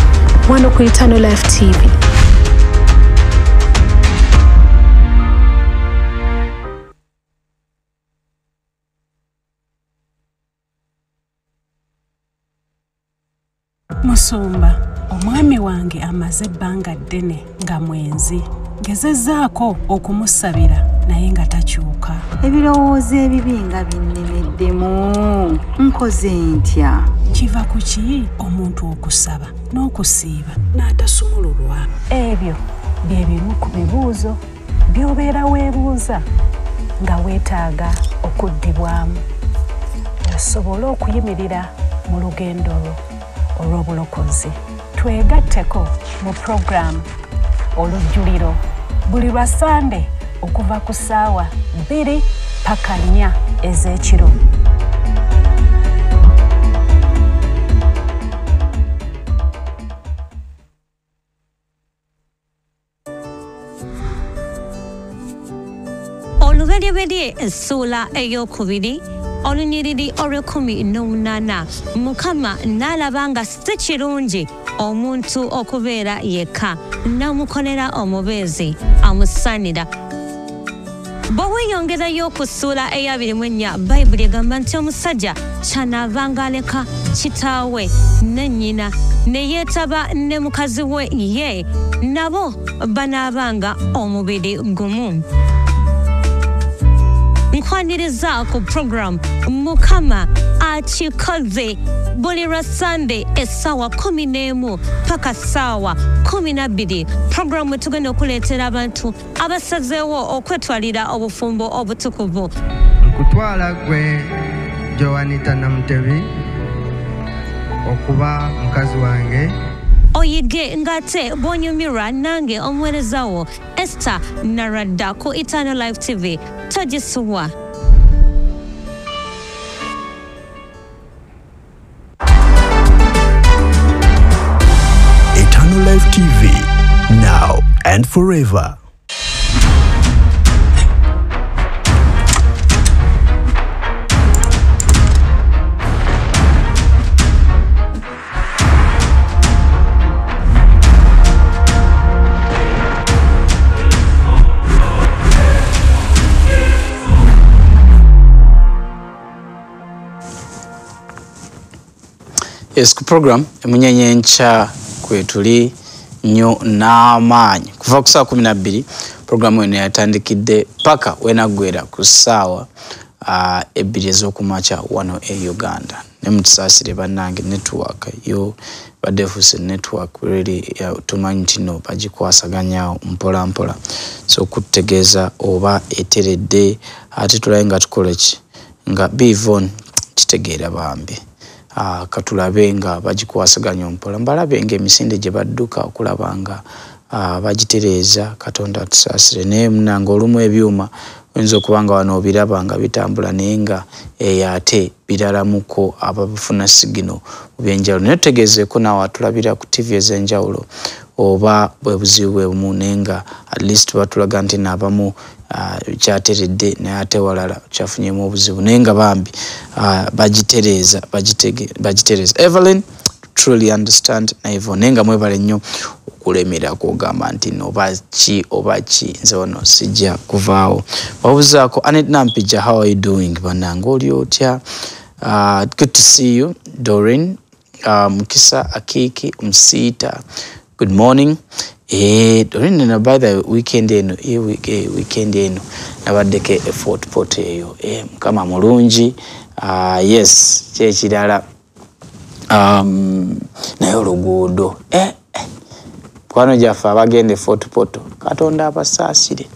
wano ku Eternal Life TV. Musumba, omwami wange amaze ebbanga ddene nga mwenzi. Ngezezzaako okumusabira naye nga takyuka. Ebirowoozo ebibi nga binnemeddemu. Nkoze ntya? Kiva ku ki omuntu okusaba n'okusiiba n'atasumululwa? Ebyo bye bimu ku bibuuzo by'obeera weebuuza nga weetaaga okuddibwamu osobole okuyimirira mu lugendo lwo olw'obulokozi. Twegatteko mu program olujjuliro buli lwa Sande okuva ku ssaawa 2 paka 4 ez'ekiro. Olubereberye essuula ey'okubiri olunyiriri olw'18 Mukama n'alaba nga si kirungi omuntu okubeera yekka, n'amukolera omubeezi amusaanira. Bwe weeyongerayo ku ssuula eya 24 Bayibuli egamba nti omusajja kyanaavanga aleka kitaawe ne nnyina ne yeetaba ne mukazi we ye, nabo banaabanga omubiri gumu. Nkwaniriza ku program Mukama akikoze buli lwa Sande essaawa 11 paka ssaawa 12. Program tugenda okuleetera abantu abasazeewo okwetwalira obufumbo obutukuvu. Nkutwala gwe Joanita Namutebi okuba mukazi wange. Oyige ngate bw'onyumirwa nange omuweerezawo Esther Naradda ku Eternal Life TV. Tojisuwa. Eternal Life TV, now and forever. Yes, ku program emunyenye ncha kwetuli nyo n'amaanyi kuva ku saa 12 program eno yatandikidde paka wenagwera ku ssaawa ebbiri ez'okumakya wano e Uganda ne mutusaasire bannange network yo badefuse network really tumanyi nti no bagikwasaganya mpola mpola so kutegeeza oba eteredde ate tulaye nga tukola ki nga bivon kitegeera bambi katulabe nga bagikwasaganya mpola mbalabe nga emisinde gye badduka okulabanga bagitereeza Katonda tusaasire naye munanga olumu ebyuma oyinza okubanga wano obiraba nga bitambula naye nga ate biralamuko ababifuna sigino byenjawulo naye tutegeezeeko naawe atulabira ku TV ez'enjawulo oba bwe buzibu bwe bumu naye nga at least batulaga nti n'abamu kyateredde naye ate walala kyafunyemu obuzibu naye nga bambi bagitereeza Evelyn truly understand na hivyo naye nga mwebale nnyo okulemera kugamba nti oba ki nze wano sijja kuvaawo babuzaako Anet Nampija, how are you doing banange oli otya? Good to see you Doreen Mukisa Akiki Msiita, good morning. Doreen na by the weekend eno weekend eno nabaddeke Fort Portal eyo mukama mulungi yes kyekirala naye oluguudo kwano gyaffe abagende Fort Portal Katonda abasaasire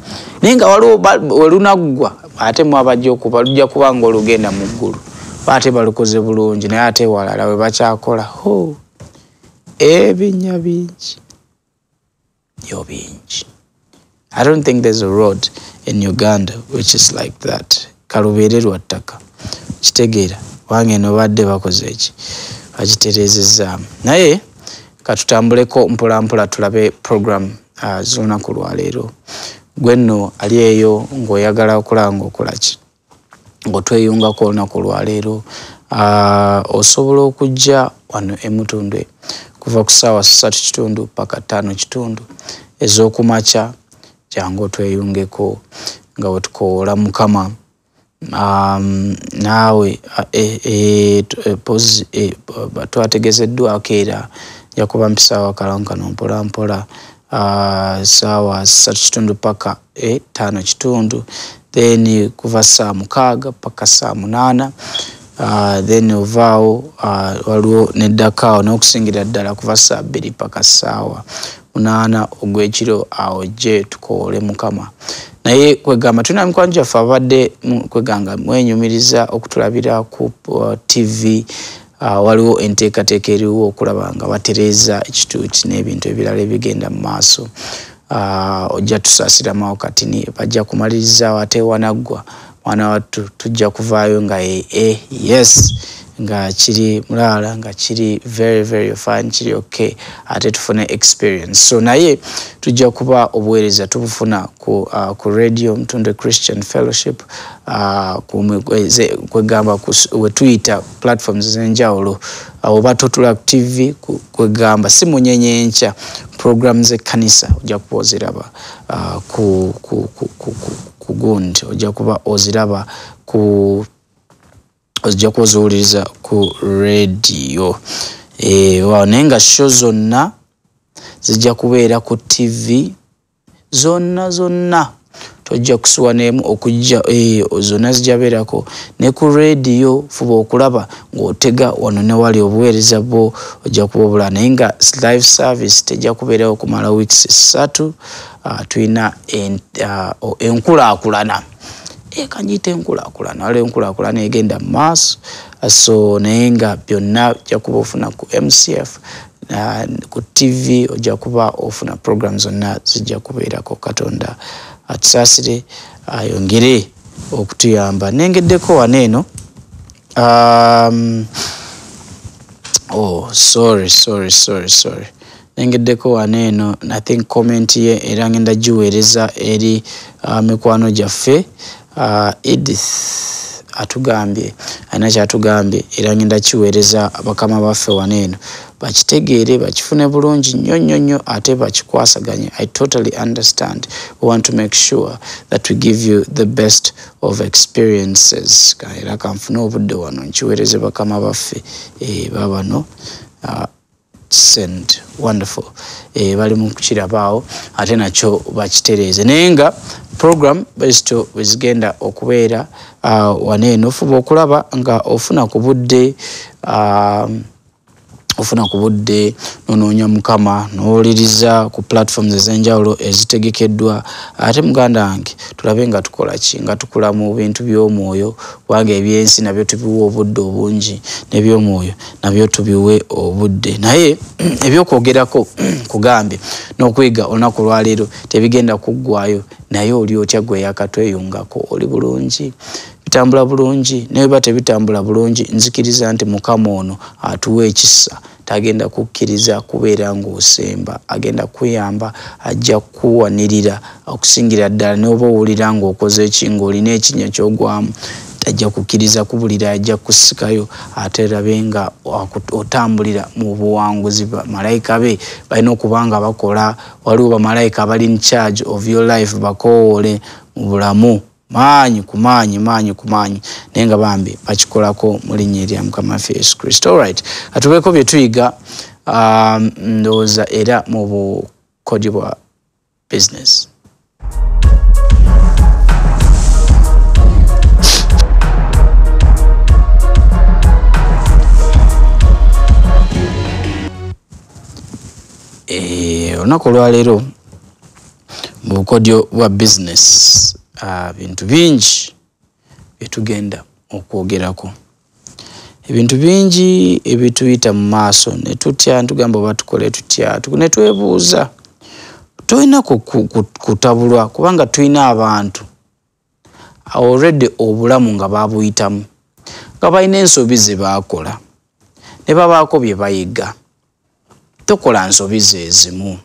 naye nga waliwo welunaggwa ate mwabajja okuba lujja kubanga olugenda mu ggulu ate balukoze bulungi naye ate walala we bakyakola ebinnya bingi yo bingi. I don't think there's a road in Uganda which is like that. Kalubeere lwa ttaka kitegeera wange no badde bakoze eki bagitereezezaamu naye katutambuleko mpola mpola tulabe program z'olunaku lwaleero gwe nno ali eyo ng'oyagala okulanga okola ki ng'otweyungako olunaku lwaleero osobola okujja wano emutundwe kuva ku ssaawa 3:30 paka 5:00 ez'okumakya jangu otweyungeko nga wetukoola mukama naawe twategezeddwako era jakuba mpisaawa kalankano mpola mpola ssaawa 3:30 paka 5:00 then kuva saa 6 paka saa 8 then ovaawo waliwo neddakaawo n'okusingira ddala kuva saa 2 paka ssaawa 8 ogw'ekiro awo gye tukoole mukama naye kwegamba tulina mikwano gyaffe abadde kweganga mwenyumiriza okutulabira ku TV waliwo enteekateeka eriwo okulaba nga batereeza ekituuti n'ebintu ebirala ebigenda mu maaso ojja tusaasiramu katini bajja kumaliriza ate wanaggwa mwana wattu tujja kuvaayo nga yes nga kiri mulala nga kiri very very fine kiri okay ate tufune experience so naye tujja kuba obuweereza tubufuna ku radio Mtunde Christian Fellowship kwegamba wetuyita platforms z'enjawulo oba Totula TV kwegamba si munyenye enkya programs z'ekkanisa ojja kuba oziraba ku gundi ojja kuba oziraba ojja kuziwuliriza ku radio naye nga show zonna zijja kubeera ku TV zonna tojja kusuwa n'emu okujja zonna zijja beerako ne ku radio fuba okulaba ng'otega wano ne wali obuweereza bwo ojja kuba obula naye nga live service tejja kubeerawo okumala weeks 3 tulina enkulaakulana kanjite enkulaakulana waliwo enkulaakulana egenda mu maaso so naye nga byonna ojja kuba ofuna ku MCF ku TV ojja kuba ofuna program zonna zijja kubeerako Katonda atusaasire ayongere okutuyamba nengeddeko wano eno sorry nengeddeko waneeno I think comment ye era ngenda giweereza eri mikwano gyaffe Edith atugambye alina kyatugambye era ngenda kiweereza bakama baffe waneeno bakitegeere bakifune bulungi nnyo ate bakikwasaganye. I totally understand. We want to make sure that we give you the best of experiences. Era kanfune obudde wano nkiweereze bakama baffe babano send wonderful bali mu kukirabaawo ate nakyo bakitereeze naye nga program besto wezigenda okubeera waneeno fuba okulaba nga ofuna ku budde nonoonya mukama n'owuliriza ku platforms ez'enjawulo ezitegekeddwa ate muganda wange tulabe nga tukola ki nga tukula mu bintu by'omwoyo kubanga ebyensi nabyo tubiwe obudde obungi n'ebyomwoyo nabyo tubiwe obudde naye ebyokwogerako kugambye n'okwiga olunaku lwaleero tebigenda kuggwayo naye oli otya gwe yakatweyungako oli bulungi bitambula bulungi naye bate bitambula bulungi nzikiriza nti mukama ono atuwa ekisa tagenda kukkiriza kubeera ng'osemba agenda kuyamba ajja kuwanirira okusingira ddala n'oba owulira ng'okoze ekinga olina ekinya ky'ogwamu tajja kukkiriza kubulira ajja kusikayo ate rabe nga otambulira mu buwanguzi malayika be balina okuba nga bakola waliwo bamalayika abali in charge of your life bakoowole mu bulamu maanyi kumaanyi naye nga bambi bakikolako mu linnya erya mukama waffe Yesu Kristo. Alright, atubeeko bye tuyiga ndowooza era mu bukodyo bwa business. Olunaku olwaleero mu bukodyo bwa business bintu bingi byetugenda okwogerako ebintu bingi ebituyita mu maaso ne tutya ntugamba oba tukole tutya ne twebuuza tulina kutabulwa kubanga tulina abantu already obulamu nga babuyitamu nga balina ensobi ze baakola ne babaako bye bayiga. Tokola nsobi ze ezimu,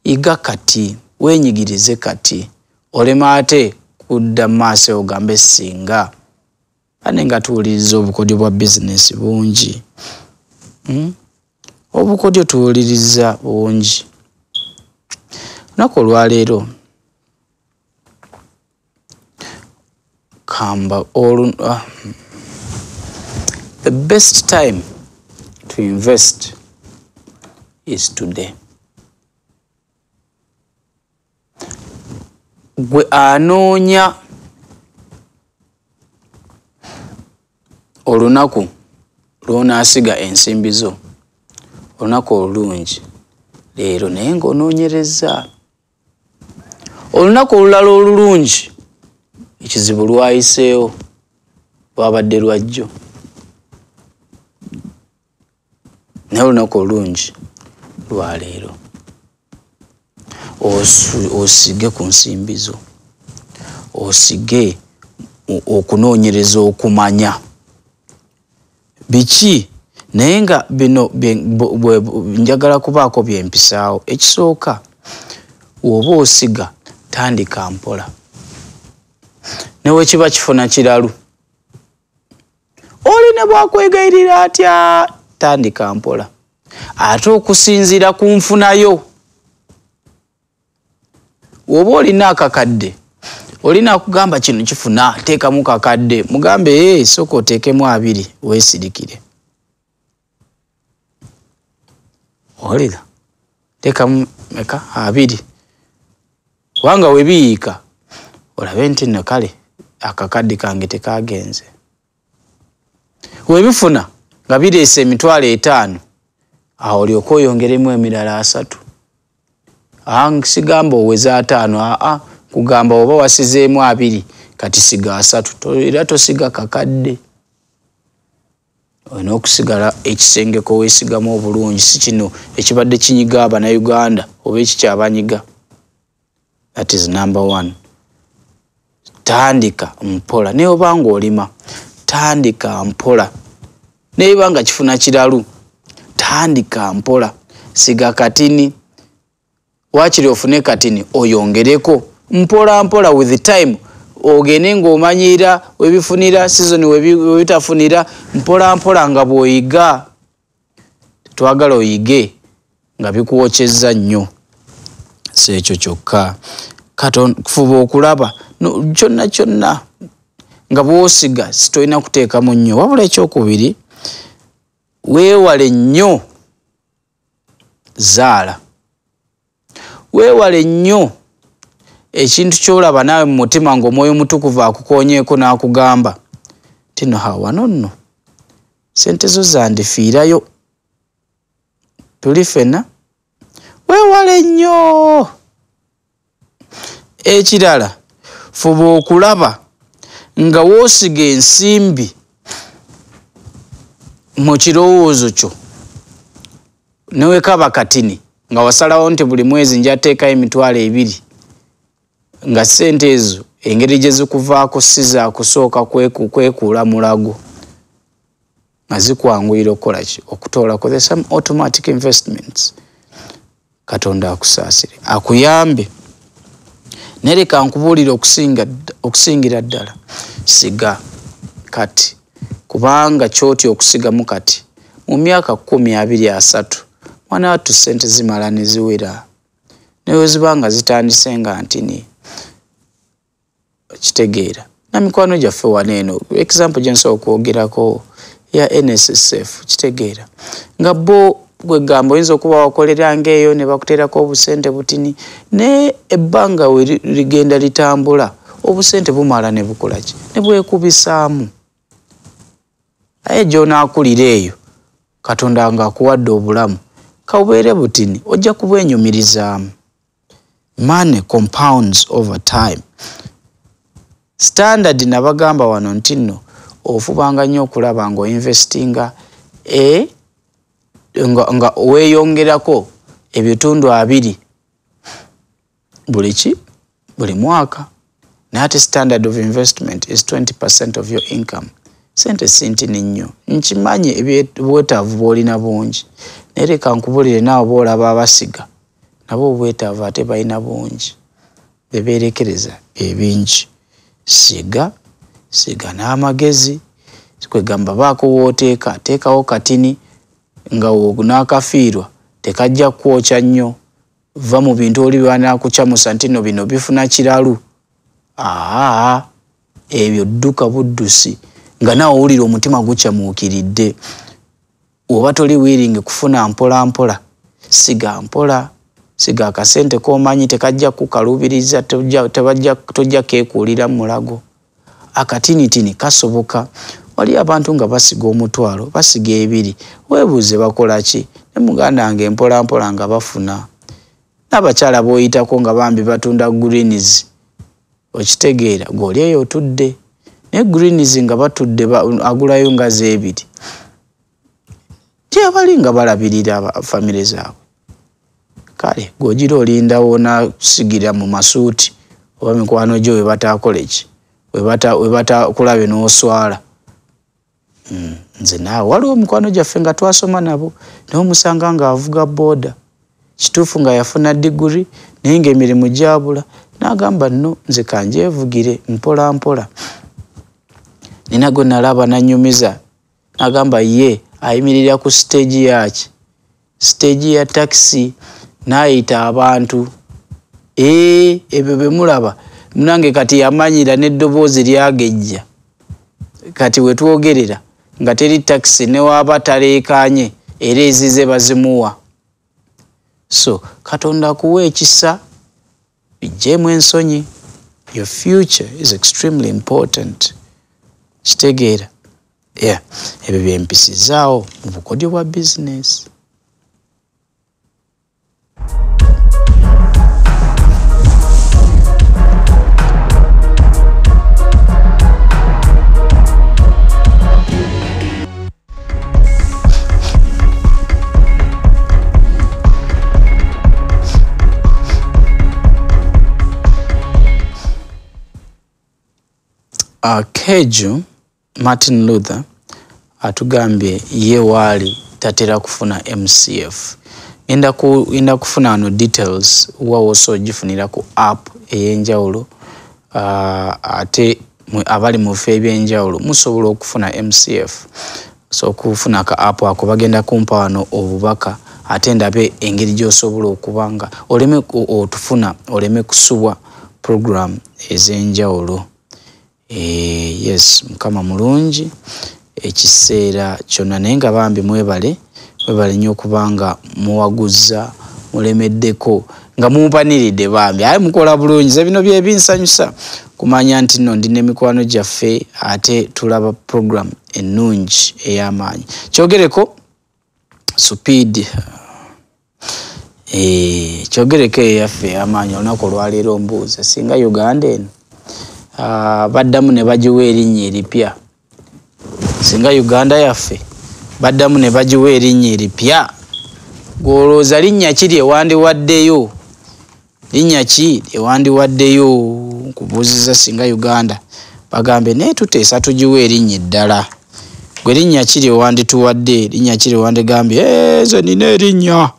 yiga kati wenyigirize kati olema ate kudda maaso ogambe singa ane nga tuwuliriza obukodyo bwa business bungi obukodyo tuwuliriza bungi. Olunaku olwaleero kamba the best time to invest is today. Gwe anoonya olunaku lw'onaasiga ensimbi zo olunaku olulungi leero naye ng'onoonyereza olunaku olulala olulungi ekizibu lwayiseewo lwabadde lwajjo naye olunaku olulungi lwaleero osige ku nsimbi zo osige okunoonyereza okumanya biki naye nga bino njagala kubaako byempisaawo. Ekisooka woba osiga tandika mpola newe kiba kifuna kiralu oli ne bwakwegayirira atya tandika mpola ate okusinziira ku nfunayo. Woba olina akakadde olina kugamba kino kifuna teekamu kakadde mugambe sooka oteekemu 2 weesirikire olira teekamu meka 2 wanga webiyiika olabe nti nno kale akakadde kange tekagenze webifuna nga bireese 5,000 awo olyoka oyongeremu emirala 3 sigamba oweza 5 kugamba oba wasizeemu 2 kati siga 3 era tosiga kakadde olina okusigala ekisengeko weesigamu obulungi si kino ekibadde kinyiga Abannayuganda oba ekikyabanyiga. That is number 1. Tandika mpola naye oba ng'olima tandika mpola naye banga kifuna kiralu tandika mpola siga katini wakiri ofune katini oyongereko mpola mpola with the time ogene ng'omanyira webifunira season webitafunira mpola mpola nga bwoyiga twagala oyige nga bikuwochezza nnyo sekyo kyokka katon kufuba okulaba no kyonna nga bwosiga sitoina kuteeka mu nnyo wabula ekyokubiri weewale nnyo zaala weewale nnyo ekintu kyolaba naawe mu mutima ng'omwoyo mutukuvu akukoonyeeko n'akugamba tino hawano nno sente zo zandifiirayo tuli fena weewale nnyo ekirala fuba okulaba nga woosiga ensimbi mu kirowoozo kyo newekaba katini nga wasalawo nti buli mwezi njateekayo emitwalo 2 nga sente ezo engeri gye zikuvaako si zaakusooka kwekuula mulago nga zikwanguyira okukola ki okutoolako the some automatic investments. Katonda akusaasire akuyambe nereka nkubuulira okusingira ddala siga kati kubanga kyoti okusigamu kati mu myaka 10-23 mwana wattu sente zimala ne ziwera naye zibanga zitandise nga ntini kitegeera na mikwano gyaffe waneeno example gyensobola okwogerako ya NSSF kitegeera nga bo gwe gambo oyinza okuba wakolera ngeeyo ne bakuteerako obusente butini ne ebbanga we ligenda litambula obusente bumala ne bukola ki ne bwekubisaamu aye gy'onaakulira eyo Katonda nga akuwadde obulamu kabubeere butini ojja kubwenyumirizaamu. Money compounds over time. Standard nabagamba wano nti nno ofubanga nnyo okulaba ng'oinvestinga nga weeyongerako ebitundu 2 buli mwaka. Naate standard of investment is 20% of your income. Sente sintini nnyo nkimanyi ebwetaavu bw'olina bungi naye leka nkubulire naawe boolaba abasiga nabo obwetaavu ate balina bungi bebeerekereza ebingi. Siga n'amagezi kwegamba baako wooteeka teekawo katini nga n'akafiirwa tekajja kwokya nnyo va mu bintu oli banakucamusa nti no bino bifuna kiralu ebyo dduka buddusi nga naawe owulira omutima gukyamuukiridde oba toli wiringi kufuna mpola mpola siga mpola siga akasente k'omanyi tekajja kukalubiriza tojja keekuulira mu mulago akatinitini kasoboka. Wali abantu nga basiga omutwalo basiga 2 weebuuze bakola ki ne muganda wange mpola mpola nga bafuna n'abakyala b'oyitako nga bambi batunda greens okitegeera g'oli eyo otudde ne greens nga batudde agulayo nga zeebiri tyabali nga balabirira famire zaabwe kale g'ogira olindawo nasigira mu masuuti oba mikwano gyo we bataakola ki we batakulabe n'oswala. Nze naawe waliwo mikwano gyaffe nga twasoma nabo naye omusanga nga avuga booda kituufu nga yafuna diguri naye ng'emirimu gyabula n'agamba nno nze kanjeevugire mpola mpola. Nina gwe nalaba nanyumiza n'agamba ye ayimirira ku stage yaki stage ya taxi n'ayita abantu ebyo bemulaba munange kati yamanyira n'eddoboozi lyagejja kati wetwogerera nga teri taxi ne waba taleekanye era ezize bazimuwa. So Katonda kuwa ekisa bijjeemu ensonyi. Your future is extremely important. Kitegeera ebyo byempisizaawo mu bukodyo bwa business. Keju Martin Luther atugambye ye waali tatera kufuna MCF enda kufuna no details wa also gifunira ku app eyenjawulo ate abali mu febe enjawulo musobola okufuna MCF so kufuna ka app ako bagenda kumpa wano obubaka ate ndabe engeri gy'osobola okubanga oleme otufuna oleme kusubwa program ezenjawulo. Yes mukama mulungi ekiseera kyonna naye nga bambi mwebale nnyo okubanga muwaguza mulemeddeko nga mumpaniridde bambi aye mukola bulungi ze bino bye binsanyusa kumanya nti nno ndina emikwano gyaffe ate tulaba program ennungi ey'amaanyi kyogereko speed kyogereko eyaffe ey'amaanyi olunaku olwaleero mbuuza singa Uganda eno baddamu ne bagiwa erinnya eripya singa Uganda yaffe baddamu ne bagiwa erinnya eripya gwolooza linnya ki lyewandiwaddeyo linnya ki lyewandiwaddeyo nkubuuziza singa Uganda bagambe naye tuteesa tugiwa erinnya eddala gwe linnya ki lyewandituwadde linnya ki lyewandigambye nze nina erinnya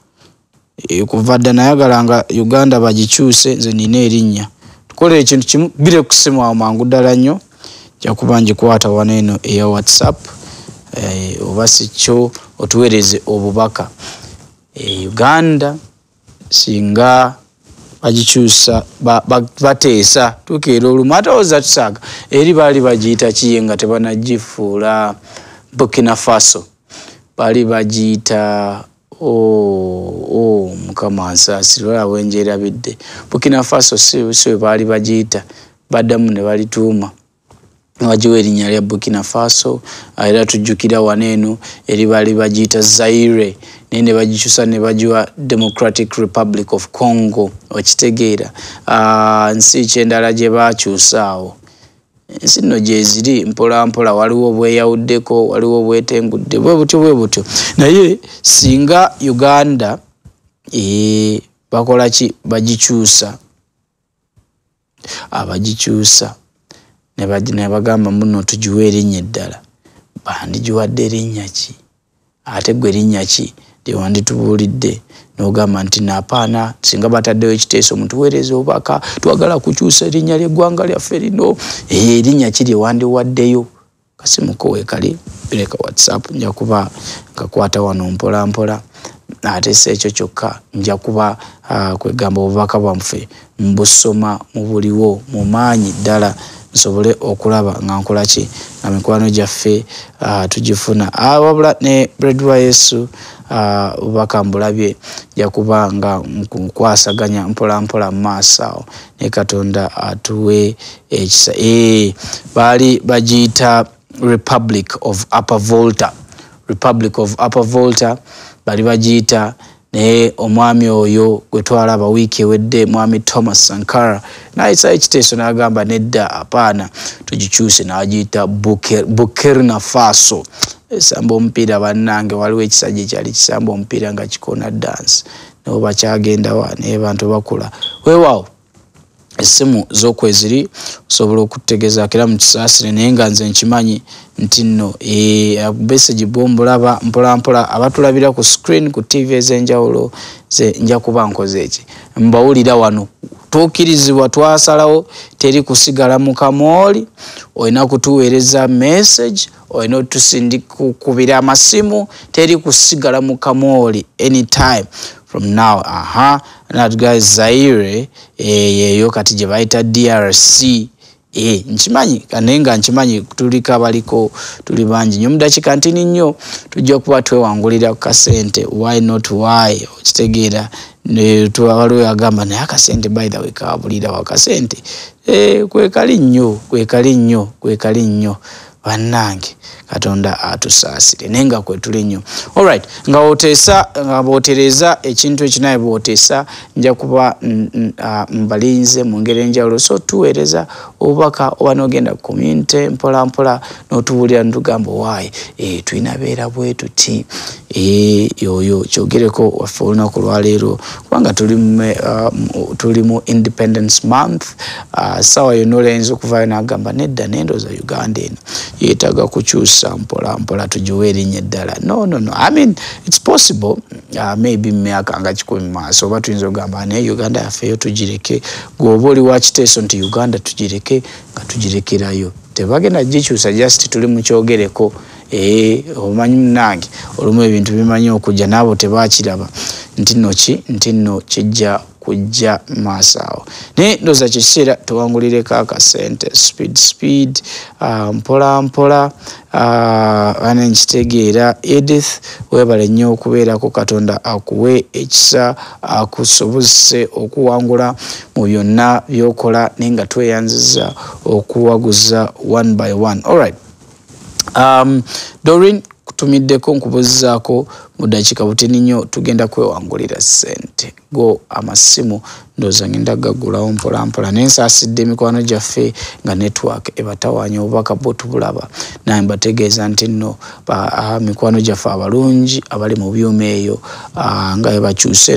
kuva dda nayagalanga Uganda bagikyuse nze nina erinnya tukolera ekintu kimu bire ku ssimu awo mangu ddala nnyo jakuba ngikwata wano eno eya WhatsApp oba si kyo otuweereze obubaka Uganda singa bagikyusa bateesa tukeera olumu ate oza tusaaga eri baali bagiyita kiye nga tebanagifuula Burkina Faso baali bagiyita mukama nsaasirwe awenjerabidde Burkina Faso si baali bagiyita baddamu ne balituuma wajiwe erinnya lya Burkina Faso era tujjukira waneeno eri baali bagiyita Zaire ne bagikyusa ne bagiwa Democratic Republic of Congo okitegeera nsi kyendala gye bakyusaawo ensi nno gye ziri mpola mpola waliwo obweyawuddeko waliwo obwetengudde bwe butyo naye singa Uganda bakola ki bagikyusa abagikyusa ne bagamba muno tugiwa erinnya eddala bandigiwadde erinnya ki ate gwe erinnya ki lyewanditubuulidde n'ogamba nti napaana singa bataddewo ekiteeso mutuweereze obubaka twagala kukyusa erinnya ly'eggwanga lyaffe lino erinnya ki lyewandiwaddeyo kasimuko weekali bireka WhatsApp nja kuba ngakwata wano mpola mpola ate si ekyo kyokka nja kuba kwegamba obubaka bwaffe mbusoma mu buliwo mu maanyi ddala nsobole okulaba nga nkola ki nga mikwano gyaffe tugifuna wabula ne Bread wa Yesu obubaka mbulabye jakuba nga nkwasaganya mpola mpola mu maaso awo ne Katonda atuwe ekisa baali bagiyita Republic of Upper Volta bali bagiyita naye omwami oyo gwe twalaba wiiki ewedde mwami Thomas Sankara n'ayisa ekiteeso n'agamba nedda apaana tugikyuse n'agiyita Burkina Faso esamba omupiira bannange waliwo ekisajja ekyali kisamba omupiira nga kikona dance nabo bakyagenda wa naye bantu bakula weewaawo essimu z'okweziri osobola okutegezaako era mu kisaasire naye nga nze nkimanyi nti nno message bombulaba mpola mpola abatulabira ku screen ku TV ez'enjawulo nja kuba nkoze eki mbawulira wano tuukirizibwa twasalawo teri kusigala mu kamooli olina kutuweereza message olina otusindikukubira amasimu teri kusigala mu kamooli anytime from now that guys Zaire yeyo kati gye bayita DRC nkimanyi kanenga nkimanyi tulika baliko tuli bangi nnyo mudakika ntini nnyo tujja kuba twewangulira ku kasente why not why okitegeera waliwo yagamba naye akasente by the way kabulira wakasente kwekali nnyo bannange Katonda atusaasire nenga kwetuli nnyo alright nga bootereza ekintu ekinaye booteesa nja kuba mbalinze mu ngeri enjawulo so tuweereza obubaka oba n'ogenda ku community mpola mpola n'otubuulira ntugamba waayi tulina beera bwe tuti yoyo kyogereko waffe olunaku lwaleero kubanga tuli mu Independence Month sawa yonna olayinza okuvaayo n'agamba nedda nendoza Uganda eno yetaga kukyusa mpola tujiwe erinnya eddala. No. I mean, it's possible. Maybe myaka nga 10 maaso oba tuyinza ogamba naye Uganda yafeeyo tugireke. Gwoba oli wa kiteeso nti Uganda tugireke nga tugirekerayo. Tebagenda gikyusa just tuli mu kyogereko. Omanyi munange olumu ebintu bimanyi okujja nabo tebakiraba nti nno kijja kujja maasawo. Ne ndoza kiseera tuwangulireko akasente speed mpola ana nkitegeera. Edith webale nnyo okubeerako, Katonda akuwe ekisa akusobozese okuwangula mu byonna byokola nenga tweyanziza okuwaguza one by one. Alright. Doreen kutumiddeko nkubuzaako mu dakiika butini nnyo tugenda kwewangulira ssente. Go amasimu ndoza ngenda gagulawo mpola nensaasidde emikwano gyaffe nga network ebatawaanya obubaka bwo tubulaba. Naye mbategeeza nti nno mikwano gyaffe abalungi abali mu byuma eyo nga ebakyuse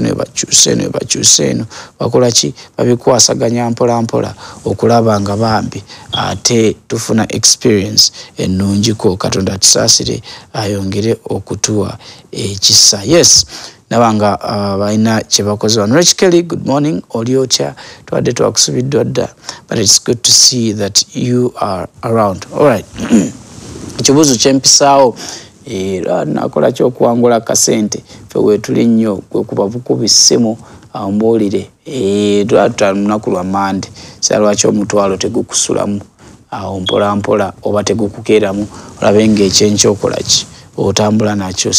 eno bakola ki babikwasaganya mpola okulaba nga bambi ate tufuna experience ennungiko. Katonda tusaasire ayongere okutuwa ekisa. Yes. Nabanga baina kyebakoze wano. Rich Kelly, good morning. Oliotya twadde twakusubiddwa dda, but it's good to see that you are around. Alright. Ekibuuzo kyempisaawo nakola kyokuwangula kasente fe wetuli nnyo kwe kuba bukubi essimu ambuulire twatula lunaku lwa Mande salwaki omutwalo tegukusulamu awo mpola oba tegukukeeramu olabe ng'ekyenkya okola ki otambula nakyo.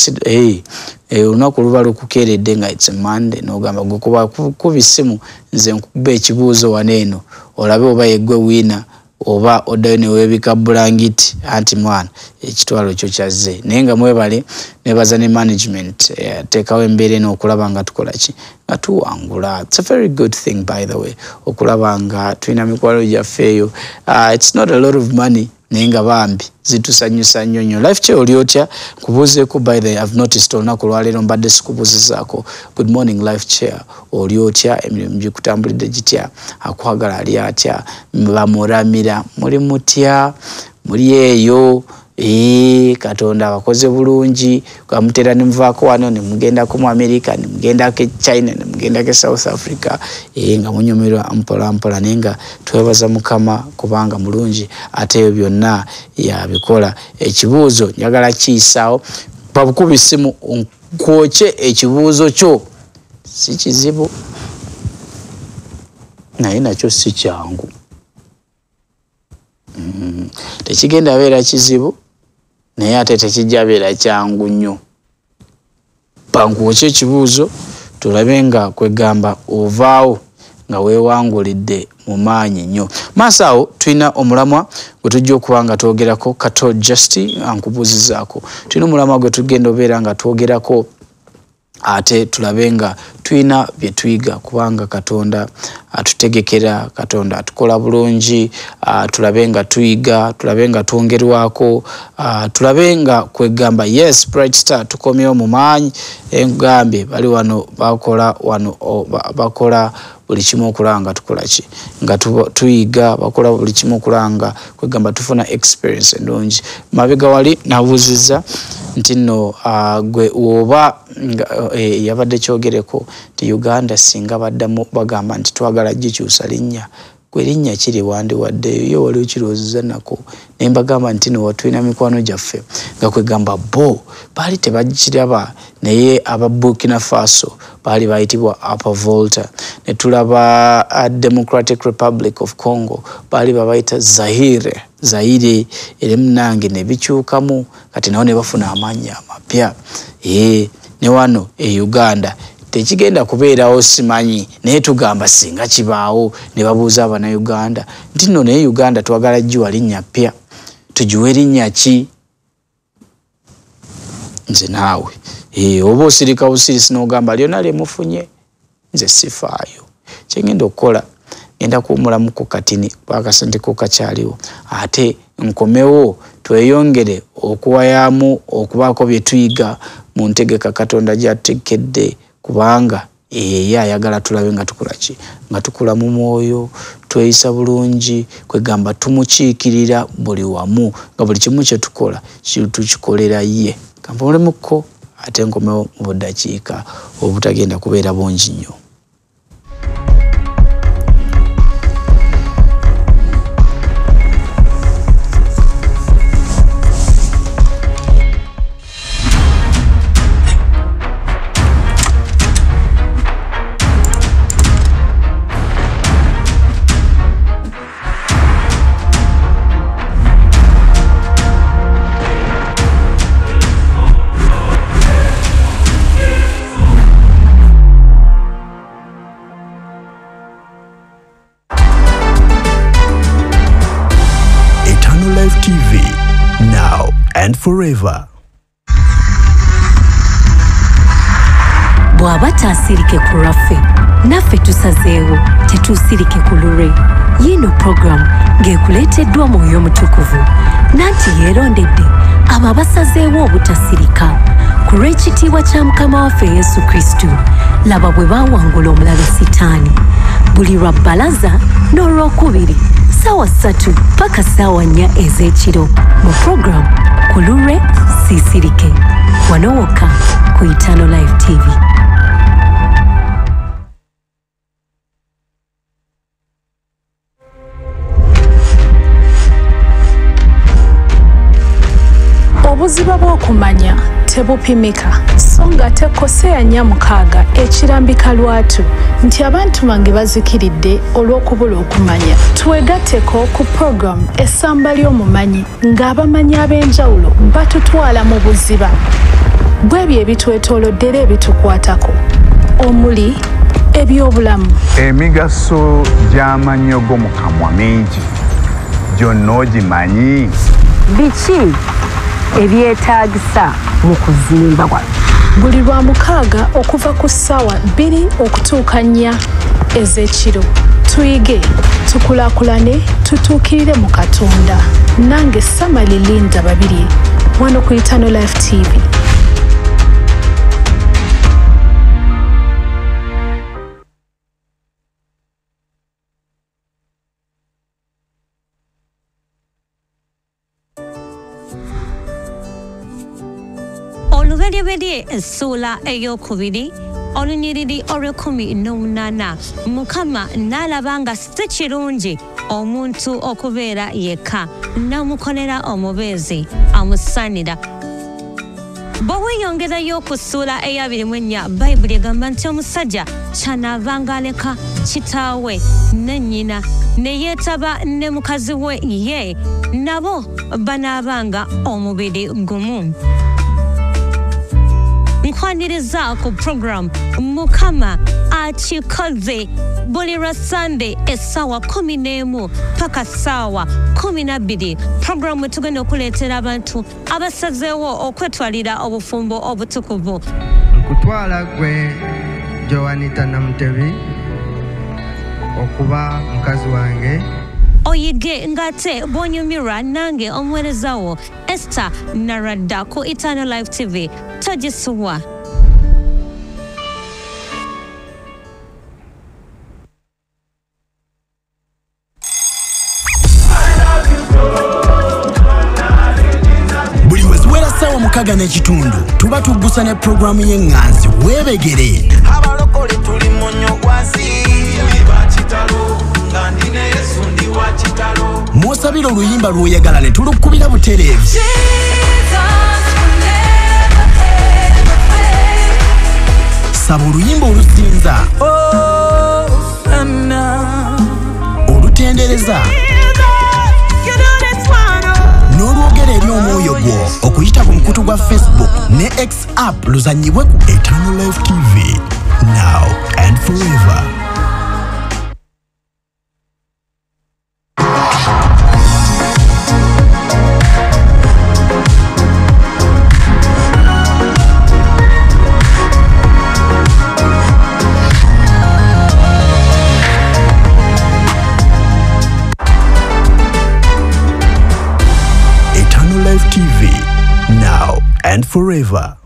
Olunaku luba lukukeeredde nga it's a Monday n'ogamba gwe kuba kuba essimu nze nkuba ekibuuzo wano eno olabe oba yeggwe wiina oba oddayo ne weebika bulangiti anti mwana ekitwalo kyo kyazze. Naye nga mwebale nebaza ne management teekawo embeera eno okulaba nga tukola ki nga tuwangula. It's a very good thing by the way okulaba nga tulina mikwalo gyaffe eyo. It's not a lot of money naye nga bambi zitusanyusa nnyo. Life Chair Oliotya kubuuzeeko by the way I've noticed olunaku lwaleero mbadde sikubuuzizaako. Good morning Life Chair Oliotya, emirimu gikutambulidde gitya, akwagala ali atya, bamuramira muli mutya, muli eyo Katonda abakoze bulungi kamutera nimuvaako wano ne mugenda ku America ne mugenda ke China ne mugenda ke South Africa nga munyumirwa mpola nenga twebaza Mukama kubanga mulungi ate ebyo byonna yabikola. Ekibuuzo njagala kiyisaawo babukuba essimu kwoche ekibuuzo kyo si kizibu naye nakyo si kyangu. Tekigenda beera kizibu naye ate tekijja beera kyangu nnyo. Bankwoche ekibuuzo tulabe nga kwegamba ovaawo nga weewangulidde mu maanyi nnyo. Maasawo tulina omulamwa gwe tujja okuba nga twogerako. Kato Justy ankubuuzizaako. Tulina omulamwa gwe tugenda obeera nga twogerako ate tulabe nga tulina bye tuyiga kubanga Katonda atutegekera, Katonda atukola bulungi, tulabe nga tuyiga, tulabe nga twongerwako, tulabe nga kwegamba yes Bright Star tukomyewo mu maanyi engambye bali wano bakola buli kimu okulanga tukola ki nga tuyiga, bakola buli kimu okulanga kwegamba tufuna experience ennungi. Mabega wali nabuuziza nti nno gwe oba yabadde kyogereko nti Uganda singa baddamu bagamba nti twagala gikyusa linnya gwe linnya kiri wandi waddeyo yo wali okirowooza nako naye mbagamba nti no watulina mikwano gyaffe nga kwegamba bo baali tebagikiraba naye aba Burkina Faso baali bayitibwa Upper Volta ne tulaba Democratic Republic of Congo baali babayita Zaire erimu nange ne bikyukamu kati nawo ne bafuna amannya amapya ne wano Uganda tekigenda kubeerawo simanyi naye tugamba singa kibaawo ne babuuza abana Uganda nti nno naye Uganda twagala giwa linnya ppya tugiwe linnya ki nze naawe oba osirika busirisi n'ogamba lyonna lyemufunye nze sifaayo kyengenda okukola ngenda kuwumulamu ku katini bakasente ko kakyaliwo ate nkomewo tweyongere okuwayamu okubaako bye tuyiga mu ntegeka Katonda gy'atekedde kubanga ayagala tulabe nga tukola ki nga tukula mu mwoyo tweyisa bulungi kwegamba tumukiikirira buli wamu nga buli kimu kye tukola tukikolera ye kampolemuko ate nkomewo mu buddakiika obutagenda kubeera bungi nnyo. TV, now and forever. Bw'aba taasirike ku lwaffe naffe tusazeewo tetuusirike ku lulwe. Yino program ng'ekuleeteddwa Mwoyo Mutukuvu nanti yeerondedde abo abasazeewo obutasirika ku lw'ekitiibwa kya Mukama waffe Yesu Kristo. Laba bwe baawangula omulabe Sitaani buli lwa bbalaza n'olwokubiri ssaawa 3 paka ssaawa 4 ez'ekiro mu program ku lulwe siisirike wano wokka ku Eternal Life TV. Obuziba bw'okumanya tebupimika so nga tekoseya 46 ekirambika lwatu nti abantu bange bazikiridde olw'okubula okumanya. Twegatteko ku program essamba ly'omumanyi ng'abamanyi ab'enjawulo batutwala mu buziba bw'ebyo ebitwetooloddera ebitukwatako omuli ebyobulamu. Emigaso gy'amannyo g'omu kamwa mingi gyonna ogimanyi? Biki ebyetaagisa mu kuzimba kwaffe? Buli lwa 6 okuva ku ssaawa 2 okutuuka 4 ez'ekiro tuyige tukulaakulane tutuukirire mu Katonda. Nange Samali Linda Babirye wano ku Eternal Life TV. Olubereberye essula ey'okubiri olunyiriri olw'18 Mukama n'alaba nga si kirungi omuntu okubeera yekka n'amukolera omubeezi amusaanira. Bwe weeyongerayo ku ssuula eya 24 Bayibuli egamba nti omusajja ky'anaavanga aleka kitaawe ne nnyina ne yeetaba ne mukazi we ye nabo banaabanga omubiri gumu. Nkwaniriza ku program Mukama akikoze buli lwa Sunday essaawa 11 paka ssaawa 12. Program tugenda okuleetera abantu abasazeewo okwetwalira obufumbo obutukuvu. Nkutwala gwe Joanita Namutebi okuba mukazi wange. Oyige ngate bw'onyumirwa nange omuweerezaawo Esther Naradda ku Eternal Life TV. Togisubwa. Buli weziwera ssaawa 6 n'ekitundu tuba tuggusa ne programu y'eŋŋanzi weebegere. Abalokole tuli mu nnyo gwasi tuli ba kitalo nga ndine Yesu ndi wa kitalo. Mwosabira oluyimba lw'oyagala ne tulukubira butereevu. Saba oluyimba olusinza olutendereza n'olwogera eri omwoyo gwo okuyita ku mukutu gwa Facebook ne X app luzanyibwe ku Eternal Life TV, now and forever. TV, now and forever.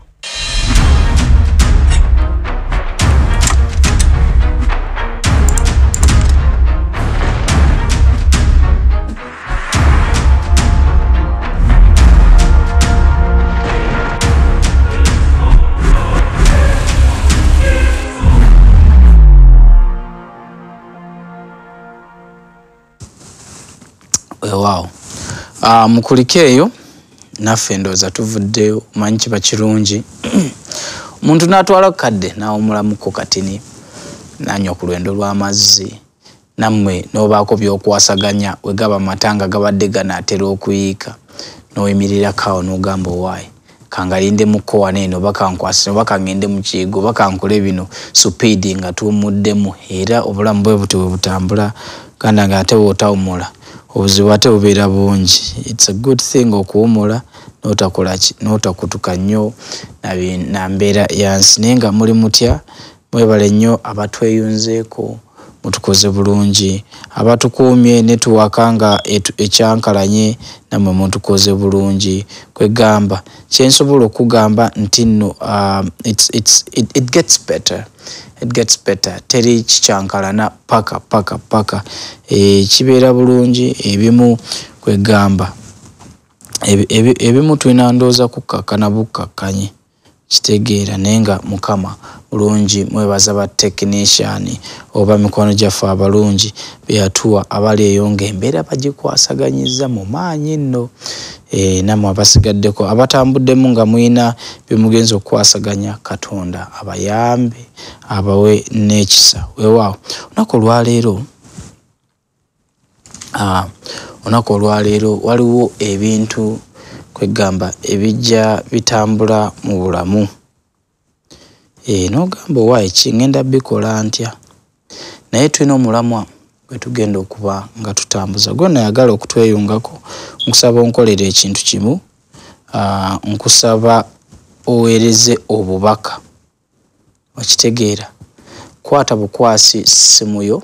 Wow. Mukulikeeyo naffe ndowooza tuvuddeyo manyi kiba kirungi omuntu n'atwala kadde n'awumulamuko katini n'anywa ku lwendo lw'amazzi nammwe n'obaako by'okwasaganya we gaba matanga gabadde ganaatera okuyiika n'oyimirirako awo n'ogamba owaayi kangalinde mu kkowa neeno bakankwasira oba kangende mu kiyigo bakankole bino supiidi nga tuwumuddemu era obulamu bwe buti bwe butambula ganda nga ate wootawumula obuzibu ate bubeera bungi. It's a good thing okuwumula n'otakolaki n'otakutuka nnyo na mbeera yansi naye nga muli mutya mwebale nnyo abatweyunzeeko mutukoze bulungi abatukuumye ne tuwaka nga ekyankalanye nammwe mutukoze bulungi kwegamba kyensobola okugamba nti nno it gets better teri kikyankalana paka kibeera bulungi ebimu kwegamba ebimu tulina ndowooza kukkakana bukkakkanye kitegeera naye nga Mukama bulungi mwebaza ba technician oba mikono gyaffe abalungi beyatuwa abali eyo ng'embeera bagikwasaganyiza mu maanyi nno nammwe abasigaddeko abatambuddemu nga mulina byemugenza okukwasaganya Katonda abayambe abawe n'ekisa. Weewaawo olunaku olwaleero waliwo ebintu kwegamba ebijja bitambula mu bulamu n'ogamba owaayi kingenda bikola ntya naye tulina omulamwa gwe tugenda okuba nga tutambuza gwe nayagala okutweyungako nkusaba onkolera ekintu kimu nkusaba oweereze obubaka wakitegeera kwata bukwasi simu yo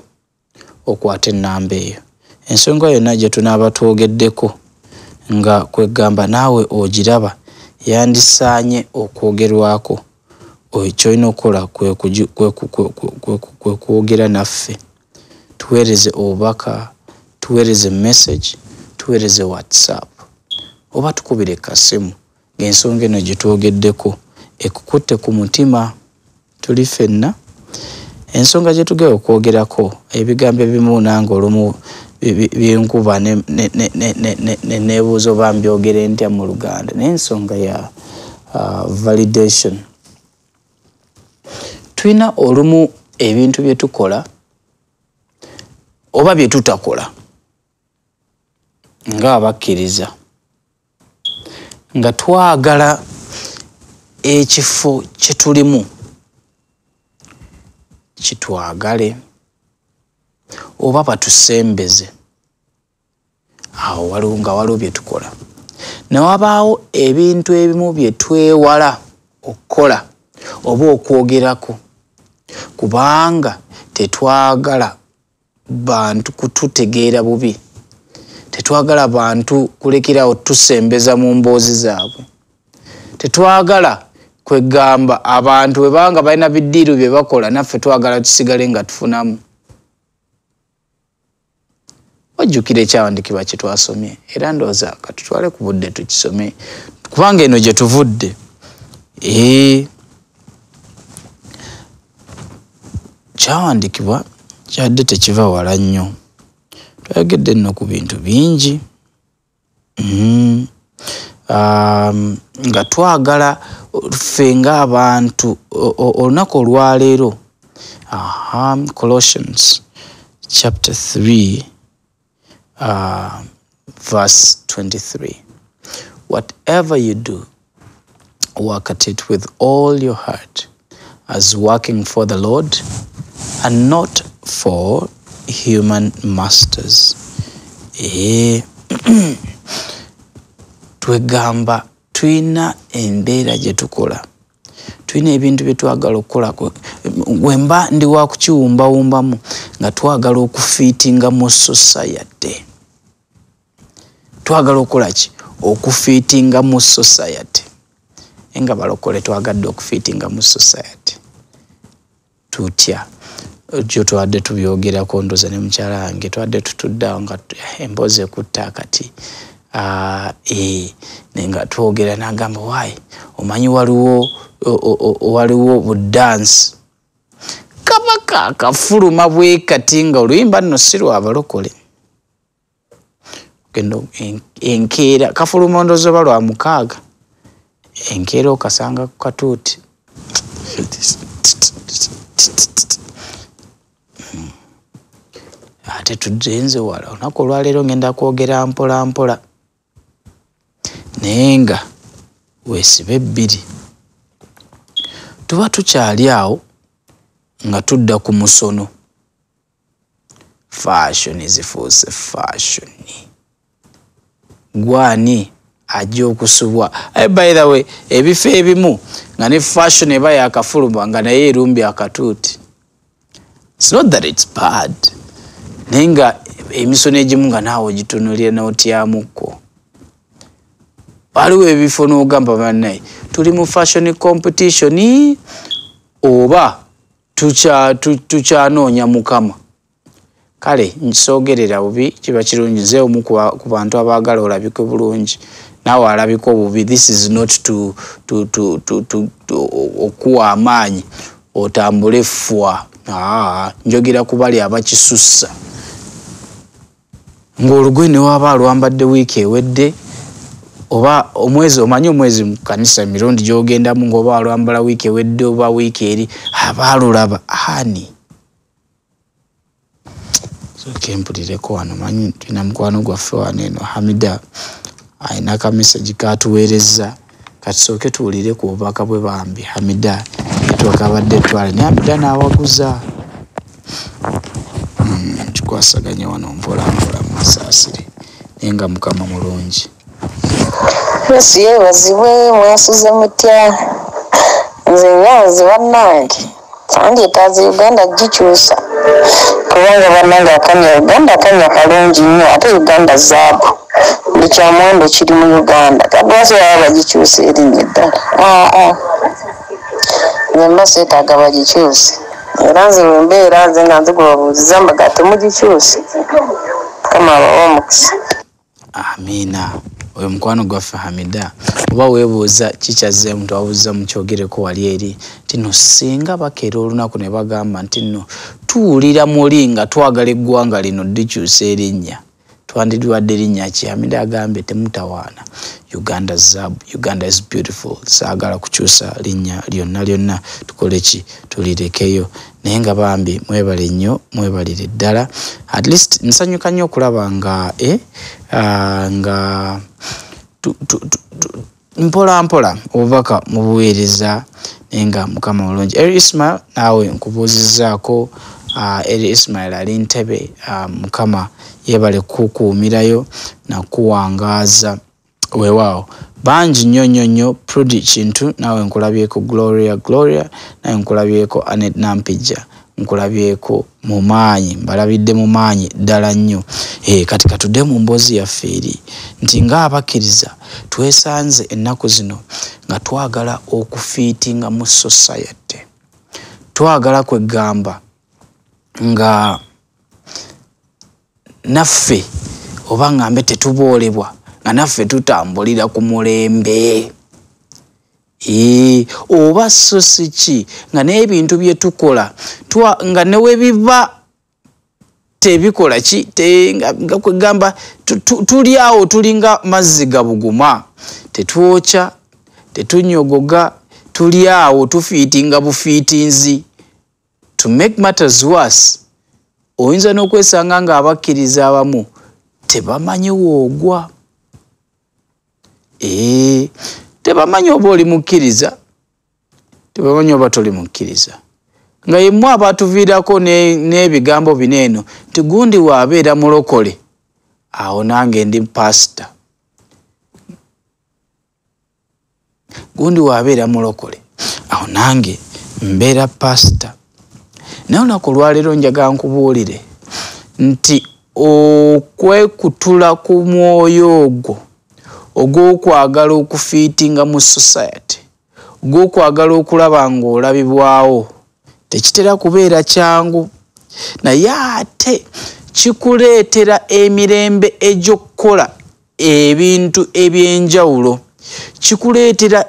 okwata ennamba eyo ensonga yonna gye tunaaba twogeddeko nga kwegamba naawe ogiraba yandisaanye okwogerwako kyolina okukola kwe kwogera naffe tuweereze obubaka tuweereze message tuweereze WhatsApp oba tukubire kasimu ng'ensonga eno gye twogeddeko ekukutte ku mutima tuli ffenna ensonga gye tugenda okwogerako ebigambo ebimu nange olumu byenkuba nebuuzo oba mbyogere ntya mu Luganda n'ensonga ya validation. Tulina olumu ebintu bye tukola oba bye tutakola nga abakkiriza nga twagala ekifo kye tulimu kitwagale oba batusembeze awo waliwo bye tukola newabaawo ebintu ebimu bye twewala okukola oba okwogerako kubanga tetwagala bantu kututegeera bubi tetwagala bantu kulekerawo tusembeza mu mboozi zaabwe tetwagala kwegamba abantu webanga balina biddiiru bye bakola naffe twagala tusigale nga tufunamu. Wajjukira ekyawandiikibwa kye twasomye era ndowooza katutwale ku budde tukisome kubanga eno gye tuvudde kyawandiikibwa kyadde tekiva wala nnyo twayogedde nno ku bintu bingi nga twagala ffe ng'abantu olunaku olwaleero Colossians chapter 3 verse 23 whatever you do work at it with all your heart as working for the Lord and not for human masters. Twegamba tulina embeera gye tukola tulina ebintu bye twagala okukola wemba ndi wa kukiwumbawumbamu nga twagala okufiitinga mu society twagala okukola ki okufiitinga mu society enga balokole twagadde okufiitinga mu society tutya jo twadde tubyogerako ndoza ne mukyala wange twadde tutuddawo nga emboozi ekutta akati nenga twogera n'agamba waayi omanyi waliwo budansi kabaka akafuluma bwe kati nga oluyimba nno si lwa balokole gendo enkeera kafulumondo zo balwa mukaaga enkeera okasanga ku katuuti ate tujenze wala onako lwaleero ngenda kwogera mpola mpola nenga weesibe bbiri tuba tukyali awo nga tudda ku musono fashion ezifuuse fashion gwani ajja okusubwa by the way ebifo ebimu nga ne fashion eba yakafuluma nga naye erumbi akatuuti. It's not that it's bad nenga emisono egimu nga naawe gitunulira n'otyamuko waliwo ebifo n'ogamba bannaye tuli mu fashion competition oba tukyanoonya mukama. Kale nsogerera bubi kiba kirungi nze omu ku bantu abaagala olabika bulungi naawe alabika obubi. This is not to okuwa amaanyi otambule fwa. Njogera ku bali abakisussa ng'olugwe ne waba alwambadde wiiki ewedde oba omwezi omanyi omwezi mu kanisa mirundi gy'ogendamu ng'oba alwambala wiiki ewedde oba wiiki eri abaalulaba ani so kempulireko wano manyi tulina mukwano gwaffe wano eno Hamida ayina akameseji katuweereza katusooke tuwulire ku bubaka bwe bambi Hamida twakabadde twale ne Hamida n'awaguza tukwasaganya wano mpola mpola mu Masaasire nenga mukama mulungi. Yesu yebazibwe mwasuze mutya nze nyanzi bannange sandyetaaza Uganda gikyusa kubanga bannange akanya Uganda akanya kalungi nnyo ate Uganda zaabu buli kyamuwendo kiri mu Uganda kabwasi baba bagikyusa erinnya eddala nze mba seetaaga bagikyuse era nze wembeera nze nga nze gwebabuuziza mbaga temugikyuse kama abawa omukisa. Amina. Oyo mukwano gwaffe Hamida oba weebuuza kikyaze muntu abuuza mu kyogereko wali eri tino singa bakeera olunaku ne bagamba nti nno tuwulira muli nga twagala eggwanga lino dikyusa erinnya twandidwadde erinnya ki? Hamida agambe temutawaana Uganda zaabu, Uganda is beautiful. Saagala kukyusa linnya lyonna tukole ki tulirekeyo naye nga bambi mwebale nnyo mwebalire ddala. At least nsanyuka nnyo okulaba nga nga mpola mpola obubaka mu buweereza nenga mukama mulungi. Eri Ismail naawe nkubuuzizaako Eri Ismail ali Ntebe mukama yebale kukuumirayo nakuwangaaza weewaawo bangi nnyo Prudi Kintu naawe nkulabyeko Gloria nawe nkulabyeko Anet Nampija nkulabyeko mu maanyi mbalabidde mu maanyi ddala nnyo. Kati katudde mu mboozi yaffe eri nti ng'abakkiriza twesanze ennaku zino nga twagala okufiitinga mu society twagala kwegamba nga naffe oba ngambe tetuboolebwa nga naffe tutambulira ku mulembe oba so si ki nga n'ebintu bye tukola nga ne we biba tebikola ki nga kwegamba tuli awo tulinga mazzi gabuguma tetwokya tetunyogoga tuli awo tufiitinga bufiitinzi. To make matters worse oyinza n'okwesanga nga abakkiriza abamu tebamanyi woogwa tebamanyi oba oli mukkiriza tebamanyi oba toli mukkiriza nga yemu abatuviirako n'ebigambo bineeno nti gundi waabeera mulokole awo nange ndi pasita gundi waabeera mulokole awo nange mbeera pasita. Naye olunaku olwaleero njagala nkubuulire nti okwekutula ku mwoyo ogwo ogw'okwagala okufiitinga mu society ogw'okwagala okulaba ng'olabibwawo tekitera kubeera kyangu naye ate kikuleetera emirembe egy'okukola ebintu eby'enjawulo kikuleetera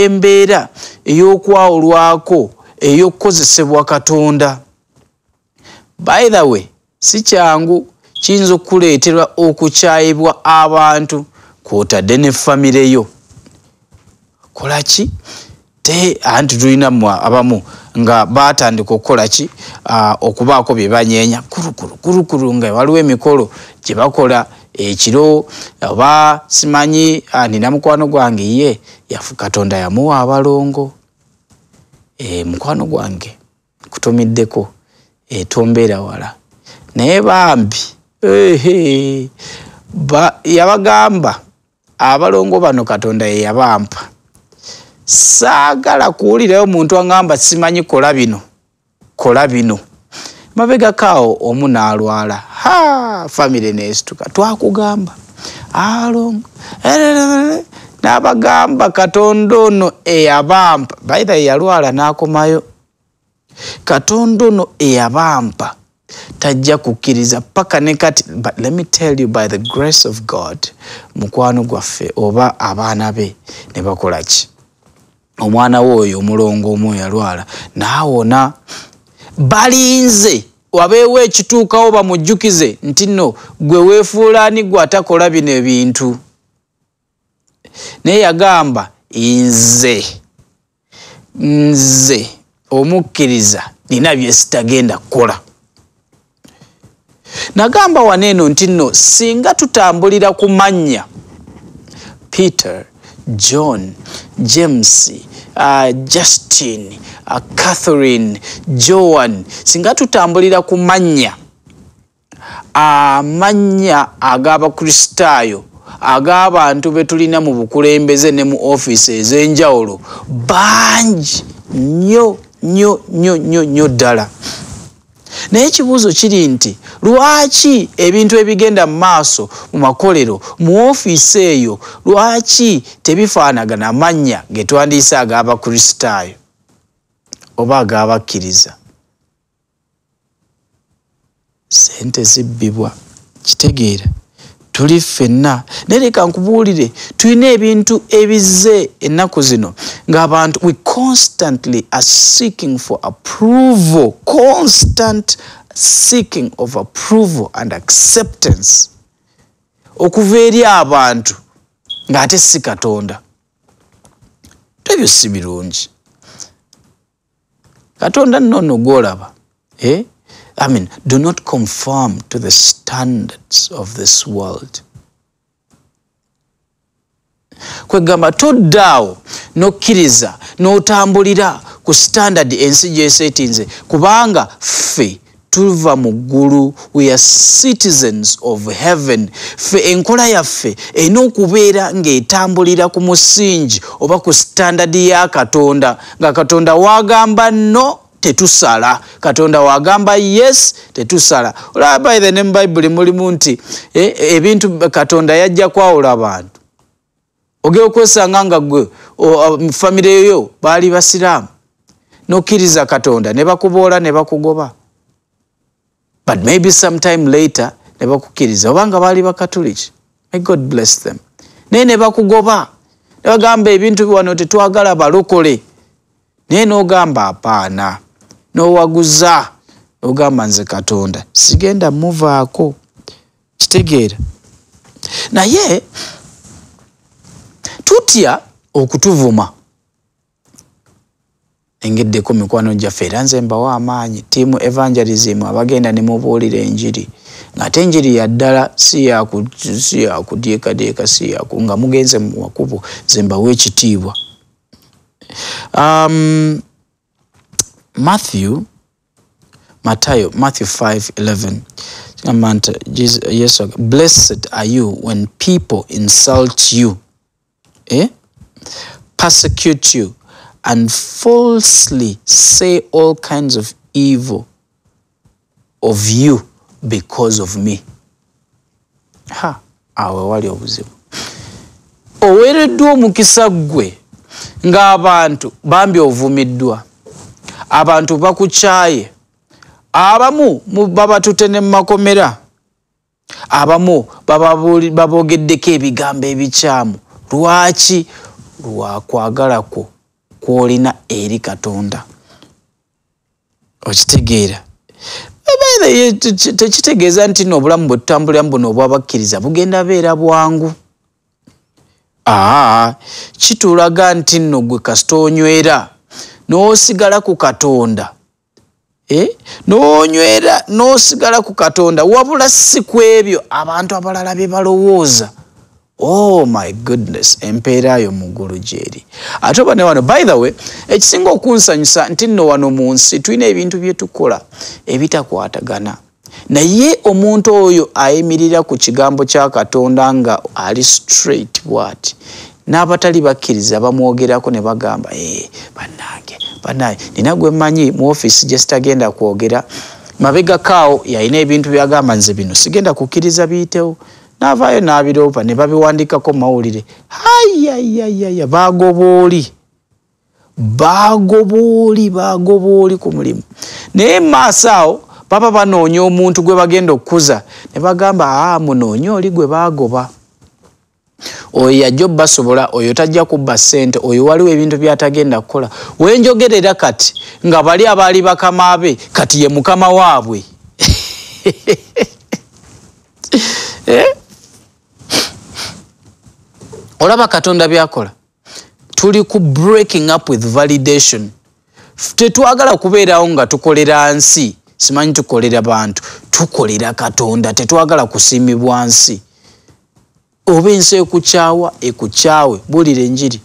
embeera ey'okwawulwako ey'okukozesebwa Katonda. By the way si kyangu kiyinza okuleetera okukyayibwa abantu kw'otadde ne famire yo. Kola ki? Anti tulina abamu nga batandika okukola ki? Okubaako bye banyeenya kurukuru nga waliwo emikolo gye bakola ekiro oba simanyi nina mukwano gwange ye yafu Katonda yamuwa abalongo. Mukwano gwange kutumiddeko tombeera wala naye bambi yabagamba abalongo bano Katonda ye yabampa. Saagala kuwulirayo omuntu angamba simanyi kola bino. Mabega kaawo omu n'alwala. Famire neesituka twakugamba alongo n'abagamba Katonda ono eyabampa. By the way yalwala n'akomayo. Katonda ono eyabampa tajja kukkiriza paka ne kati. But let me tell you, by the grace of God, mukwano gwaffe oba abaana be ne bakola ki? Omwana w'oyo omulongo omu yalwala n'awona. Balinze wabeewo ekituukawo bamujjukize nti nno gwe weefuulaani gwe atakola bino ebintu. Naye yagamba nze omukkiriza nina bye sitagenda kukola. Nagamba waneeno nti nno singa tutambulira ku mannya Peter, John, James, Justin, Catherine, Joan, singa tutambulira ku mannya amannya ag'abakristaayo ag'abantu be tulina mu bukulembeze ne mu ofiisi ez'enjawulo bangi nnyo ddala. Naye ekibuuzo kiri nti lwaki ebintu ebigenda mu maaso mu makolero mu ofiisi eyo lwaki tebifaanagana mannya ge twandiise ag'abakristaayo oba ag'abakkiriza? Sente zibbibwa, kitegeera tuli ffenna. Naye leka nkubuulire tulina ebintu ebizze ennaku zino ng'abantu we constantly are seeking for approval, constant seeking of approval and acceptance okuva eri abantu ng'ate si Katonda. Ebyo si birungi. Katonda nno gw'olaba do not conform to the standards of this world. Kwegamba toddaawo n'okkiriza n'otambulira ku standard ensi gy'eseetinze kubanga ffe tuva mu ggulu. We are citizens of heaven. Ffe enkola yaffe erina okubeera ng'etambulira ku musingi oba ku standard ya Katonda, nga Katonda wagamba no tetusala, Katonda wagamba yes tetusala. Olaba by the name Bible mulimu nti ebintu Katonda yajja kwawula abantu. Ogera okwesanga nga gwe famire yo baali basiraamu n'okkiriza Katonda ne bakuboola ne bakugoba. But maybe sometime later ne bakukkiriza oba nga baali bakatoliki. May God bless them. Naye ne bakugoba ne bagamba ebintu wano tetwagala balokole. Naye n'ogamba apaana n'owaguza n'ogamba nze Katonda sigenda muvaako. Kitegeera. Naye tutya okutuvuma. Engeddeko mikwano gyaffe era nze mbawa amaanyi tiimu evangelism abagenda ne mubuulira enjiri ng'ate enjiri ya ddala si yakudyekadyeka si yaku nga mugenze mu makubo nze mbawa ekitiibwa. Matthew 5:11 Jesus, blessed are you when people insult you, persecute you and falsely say all kinds of evil of you because of me. Awe wali obuzibu. Owereddwa omukisa gwe ng'abantu bambi ovumiddwa. Abantu bakukyaye. Abamu babatute ne makomera. Abamu babogeddeko ebigambo ebikyamu. Lwaki? Lwakwagala kw'olina eri Katonda. Okitegeera. naye tekitegeeza nti no obulamu bwe tutambulira mbuno obwabakkiriza bugenda beera bwangu. Kitulaga nti nno gwe kasita onywera n'osigala ku Katonda, n'onywera n'osigala ku Katonda, wabula si ku ebyo abantu abalala bye balowooza. Oh my goodness, empeera yo muggulu gyeri. Ate oba ne wano, by the way, ekisinga okunsanyusa nti nno wano mu nsi tulina ebintu bye tukola ebitakwatagana. Naye omuntu oyo ayimirira ku kigambo kya Katonda nga ali straight bw'ati. N'abatali bakkiriza bamwogerako ne bagamba bannange nina gwe mmanyi mu office gye sitagenda kwogera, mabega kaawo yalina ebintu byagamba nze bino sigenda kukkiriza biyitewo. N'avaayo n'abiroopa ne babiwandikako mawulire. Bagobooli ku mulimu. Naye maaso awo baba banoonya omuntu gwe bagenda okukuza ne bagamba munoonya oli gwe baagoba. Oyo yajja basobola, oyo tajja kubba ssente, oyo waliwo ebintu by'atagenda kukola. Wenjogerera kati nga bali abaali bakama be kati ye mukama waabwe. Olaba Katonda byakola. Tuli ku breaking up with validation. Tetwagala kubeerawo nga tukolera nsi, simanyi tukolera bantu, tukolera Katonda, tetwagala kusiimibwa nsi. Oba ensi ekukyawe bulira enjiri.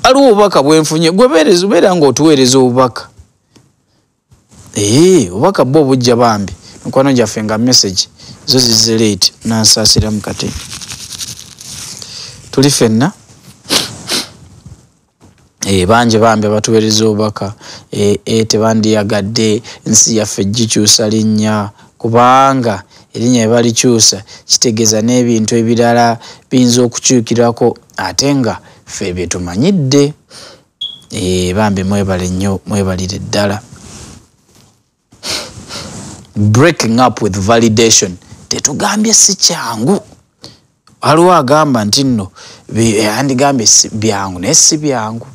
Aliwo obubaka bwenfunye, gwe beera ng'otuweereza obubaka. Obubaka bwo obujja bambi. Mukwano gyaffe nga message zo zizze late nansaasira mu kati. Tuli ffenna bangi bambi abatuweereza obubaka tebandiyagadde ensi yaffe gikyusa linnya, kubanga erinnya balikyusa kitegeeza n'ebintu ebirala biyinza okukyukirako ate nga ffe bye tumanyidde. Bambi mwebale nnyo, mwebalire ddala. Breaking up with validation tetugambye si kyangu. Waliwo agamba nti nno yandigambye byangu naye si byangu.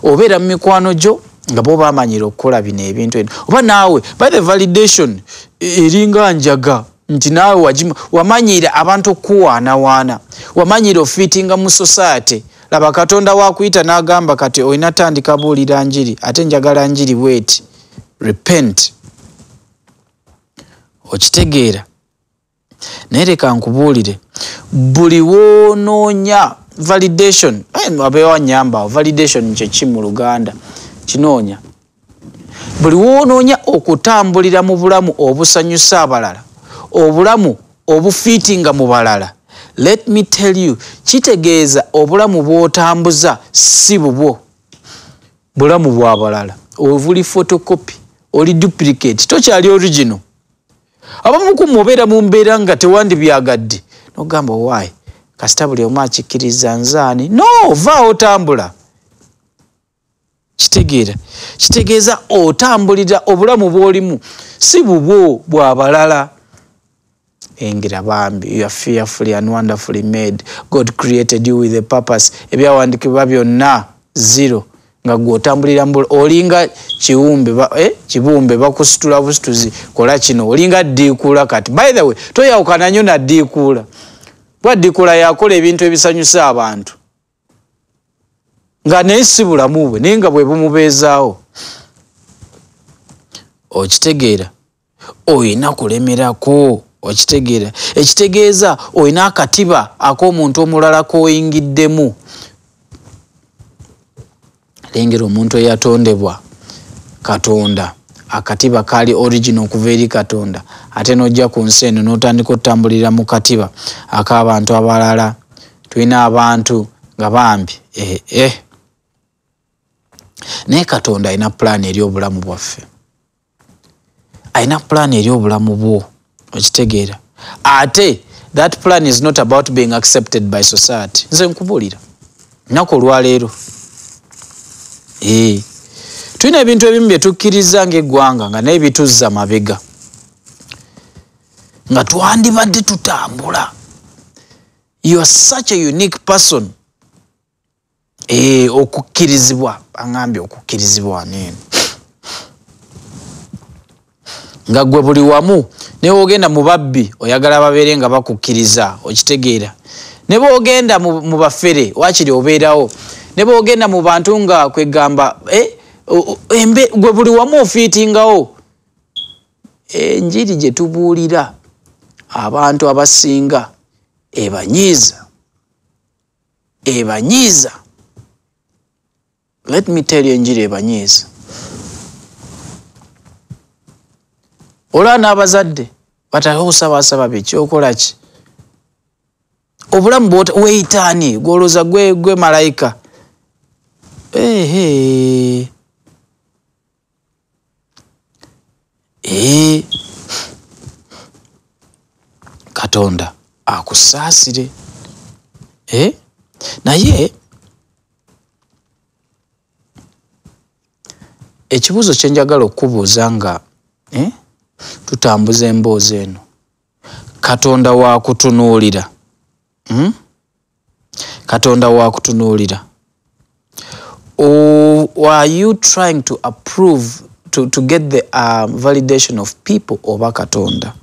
Obeera mu mikwano gyo nga bo bamanyira okukola bino ebintu ebyo. Oba naawe by the validation eringa njaga nti naawe wamanyira abantu okuwaanawaana, wamanyira ofiitinga mu society. Laba Katonda wakuyita n'agamba kati olina tandika buulira njiri, ate njagala njiri bweti. Repent. Okitegeera. Naye leka nkubuulire, buli woonoonya validation, abeewa nyamba validation kye mu Luganda kinoonya. Buli woonoonya okutambulira mu bulamu obusanyusa abalala, obulamu obufiitinga mu balala, let me tell you, kitegeeza obulamu bw'otambuza si bubwo, bulamu bw'abalala. Ovuli photocopy, oli duplicate, tokyali original. Abamu ku mubeera mu mbeera nga tewandibyagadde n'ogamba why kasita buli omu akikkiriza nzaani. No, vaawo otambula. Kitegeeza otambulira obulamu bw'olimu si bubwo bw'abalala. Engera bambi, you are fearfully and wonderfully made. God created you with a purpose. Ebyawandikibwa byonna zero. Nga gw'otambulira olinga kibumbe bakusitula busituzi kola kino, olinga ddiikuula kati. By the way, toyawukana nnyo na ddiikuula. Bwa ddiikuula yakola ebintu ebisanyusa abantu. Nga naye si bulamu bwe, naye nga bwe bumubeezaawo. Okitegeera? Oyina kulemerako. Okitegeera? Ekitegeeza oyina akatiba ak'omuntu omulala k'oyingiddemu. Lengera omuntu eyatondebwa Katonda, akatiba kali original okuva eri Katonda, ate n'ojja ku nsi eno n'otandika otambulira mu katiba ak'abantu abalala. Tulina abantu nga bambi naye Katonda alina plan eri obulamu bwaffe, alina plan eri obulamu bwo. Okitegeera? Ate that plan is not about being accepted by society. Nze nkubuulira nnaku olwaleero tulina ebintu ebimu bye tukkiriza ng'eggwanga nga naye bituzza mabega, nga twandibadde tutambula. You are such a unique person. Okukkirizibwa bangambye okukkirizibwa neno nga gwe buli wamu ne ogenda mu babbi oyagala babeere nga bakukkiriza okitegeera ne boogenda mu bafere wakiri obeerawo ne boogenda mu bantu nga kwegamba gwe buli wamu ofiitingawo enjiri gye tubuulira abantu abasinga ebanyiiza let me tell you enjiri ebanyiiza olwa n'abazadde bataka kusabasaba bekyokola ki obulamu weeyitaani gwolooza gwe malayika Katonda akusaasire naye ekibuuzo kye njagala okubuuza nga tutambuza emboozi eno Katonda waakutunuulira Katonda waakutunuulira or are you trying to approve to get the validation of people oba Katonda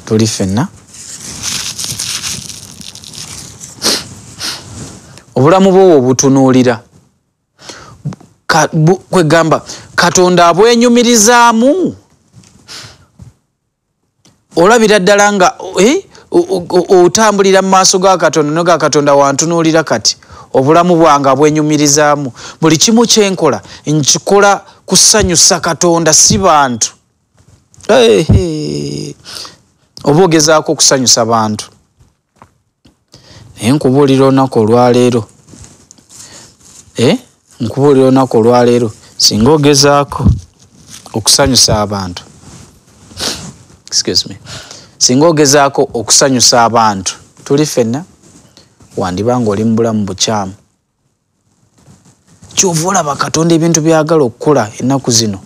tuli fenna obulamu bwo obutunuulira kwegamba Katonda abwenyumirizaamu olabira ddala nga otambulira mu maaso ga Katonda noga Katonda wantunuulira kati obulamu bwange abwenyumirizaamu buli kimu kyenkola nkikola kusanyusa Katonda si bantu oba ogezaako okusanyusa bantu naye nkubuulira olunaku olwaleero singa ogezaako okusanyusa abantu singa ogezaako okusanyusa abantu tuli fenna wandibanga oli mu bulamu bukyamu kyova olaba Katonda ebintu byagala okukola ennaku zino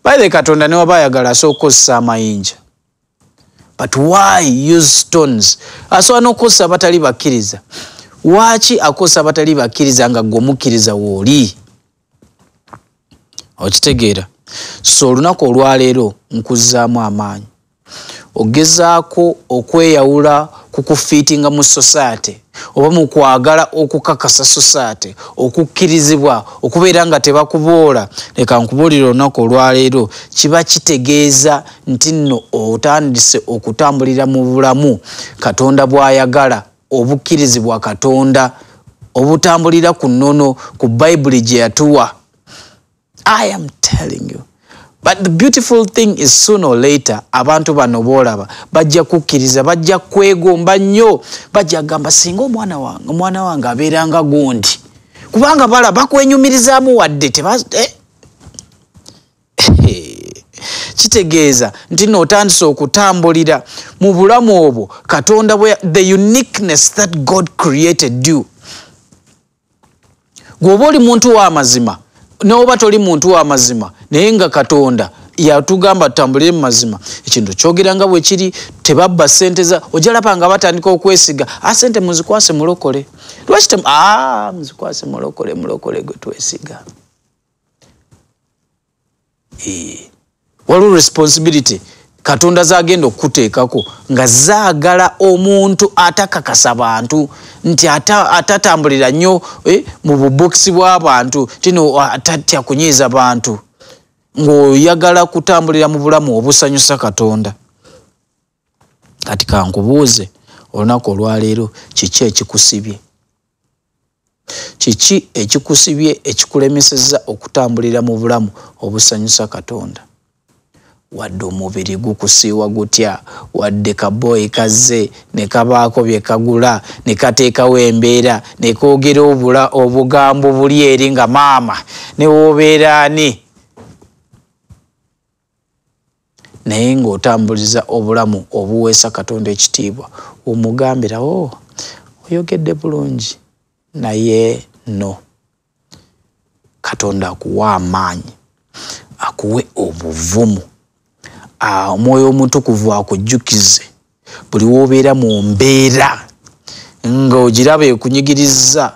baile Katonda ne waba ayagala asooka okukozesa amayinja but why use stones asobola n'okukozesa abatali bakkiriza waki akozesa abatali bakkiriza nga gwe omukkiriza wooli okitegeera so olunaku olwaleero nkuzzaamu amaanyi ogezaako okweyawula ku kufiitinga mu society oba mu kwagala okukakasa society okukkirizibwa okubeera nga tebakuboola leka nkubuulira olunaku olwaleero kiba kitegeeza nti nno otandise okutambulira mu bulamu Katonda bw'ayagala obukkirizibwa Katonda obutambulira ku nnono ku Bayibuli gye yatuwa. I am telling you. But the beautiful thing is sooner or later abantu bano bolaba bajja kukkiriza bajja kwegomba nnyo bajja gamba singa omwana wange abeeranga gundi kubanga bala bakwenyumirizaamu wadde kitegeeza nti n'otandise okutambulira mu bulamu obwo Katonda the uniqueness that God created you. Gwoba oli muntu w'amazima n'oba toli muntu w'amazima naye nga Katonda yatugamba tutambulire mu mazima ekintu kyogera nga bwe kiri tebabba ssente za ojalaba nga batandika okwesiga sente muzikwase mulokole lwaki muzikwase mulokole gwe twesiga waliwo responsibility Katonda zagenda okuteekako nga zaagala omuntu atakakasa bantu nti atatambulira nnyo mu bubokisi bw'abantu tino atatya kunyiiza bantu ng'oyagala kutambulira mu bulamu obusanyusa Katonda. Kati kankubuuze olunaku olwaleero kiki ekikusibye? Kiki ekikusibye ekikulemesezza okutambulira mu bulamu obusanyusa Katonda? Wadde omubiri gukusiiwa gutya, wadde kaboyi kazze ne kabaako bye kagula ne kateekawo embeera ne koogera obugambo buli eri nga maama ne woobeera ani naye ng'otambuliza obulamu obuweesa Katonda ekitiibwa omugambira oyogedde bulungi naye no. Katonda akuwa amaanyi akuwe obuvumu omwoyo omutukuvu akujjukize buli woobeera mu mbeera ng'ogiraba ekunyigiriza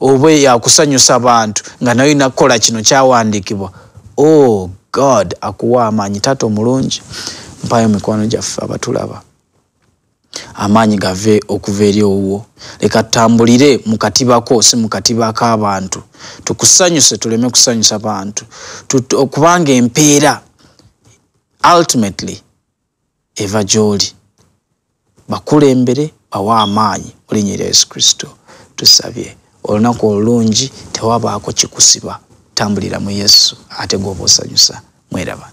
obe yakusanyusa abantu nga nayo inakola kino kyawandikibwa. Oh God, akuwa amaanyi tato mulungi. Mpayo mikwano gyaffe abatulaba. Amaanyi gave okuva eri owo. Leka tutambulire mu katibako si mu katibako abantu. Tukusanyuse tuleme kusanyusa abantu. Okubanga empeera ultimately eva gy'oli. Bakulembere bawa amaanyi mu linnya lya Yesu Kristo. Tusabye. Olunaku olungi tewabaako kikusiba. Tambulira mu Yesu ate gw'oba osanyusa. Mweraba.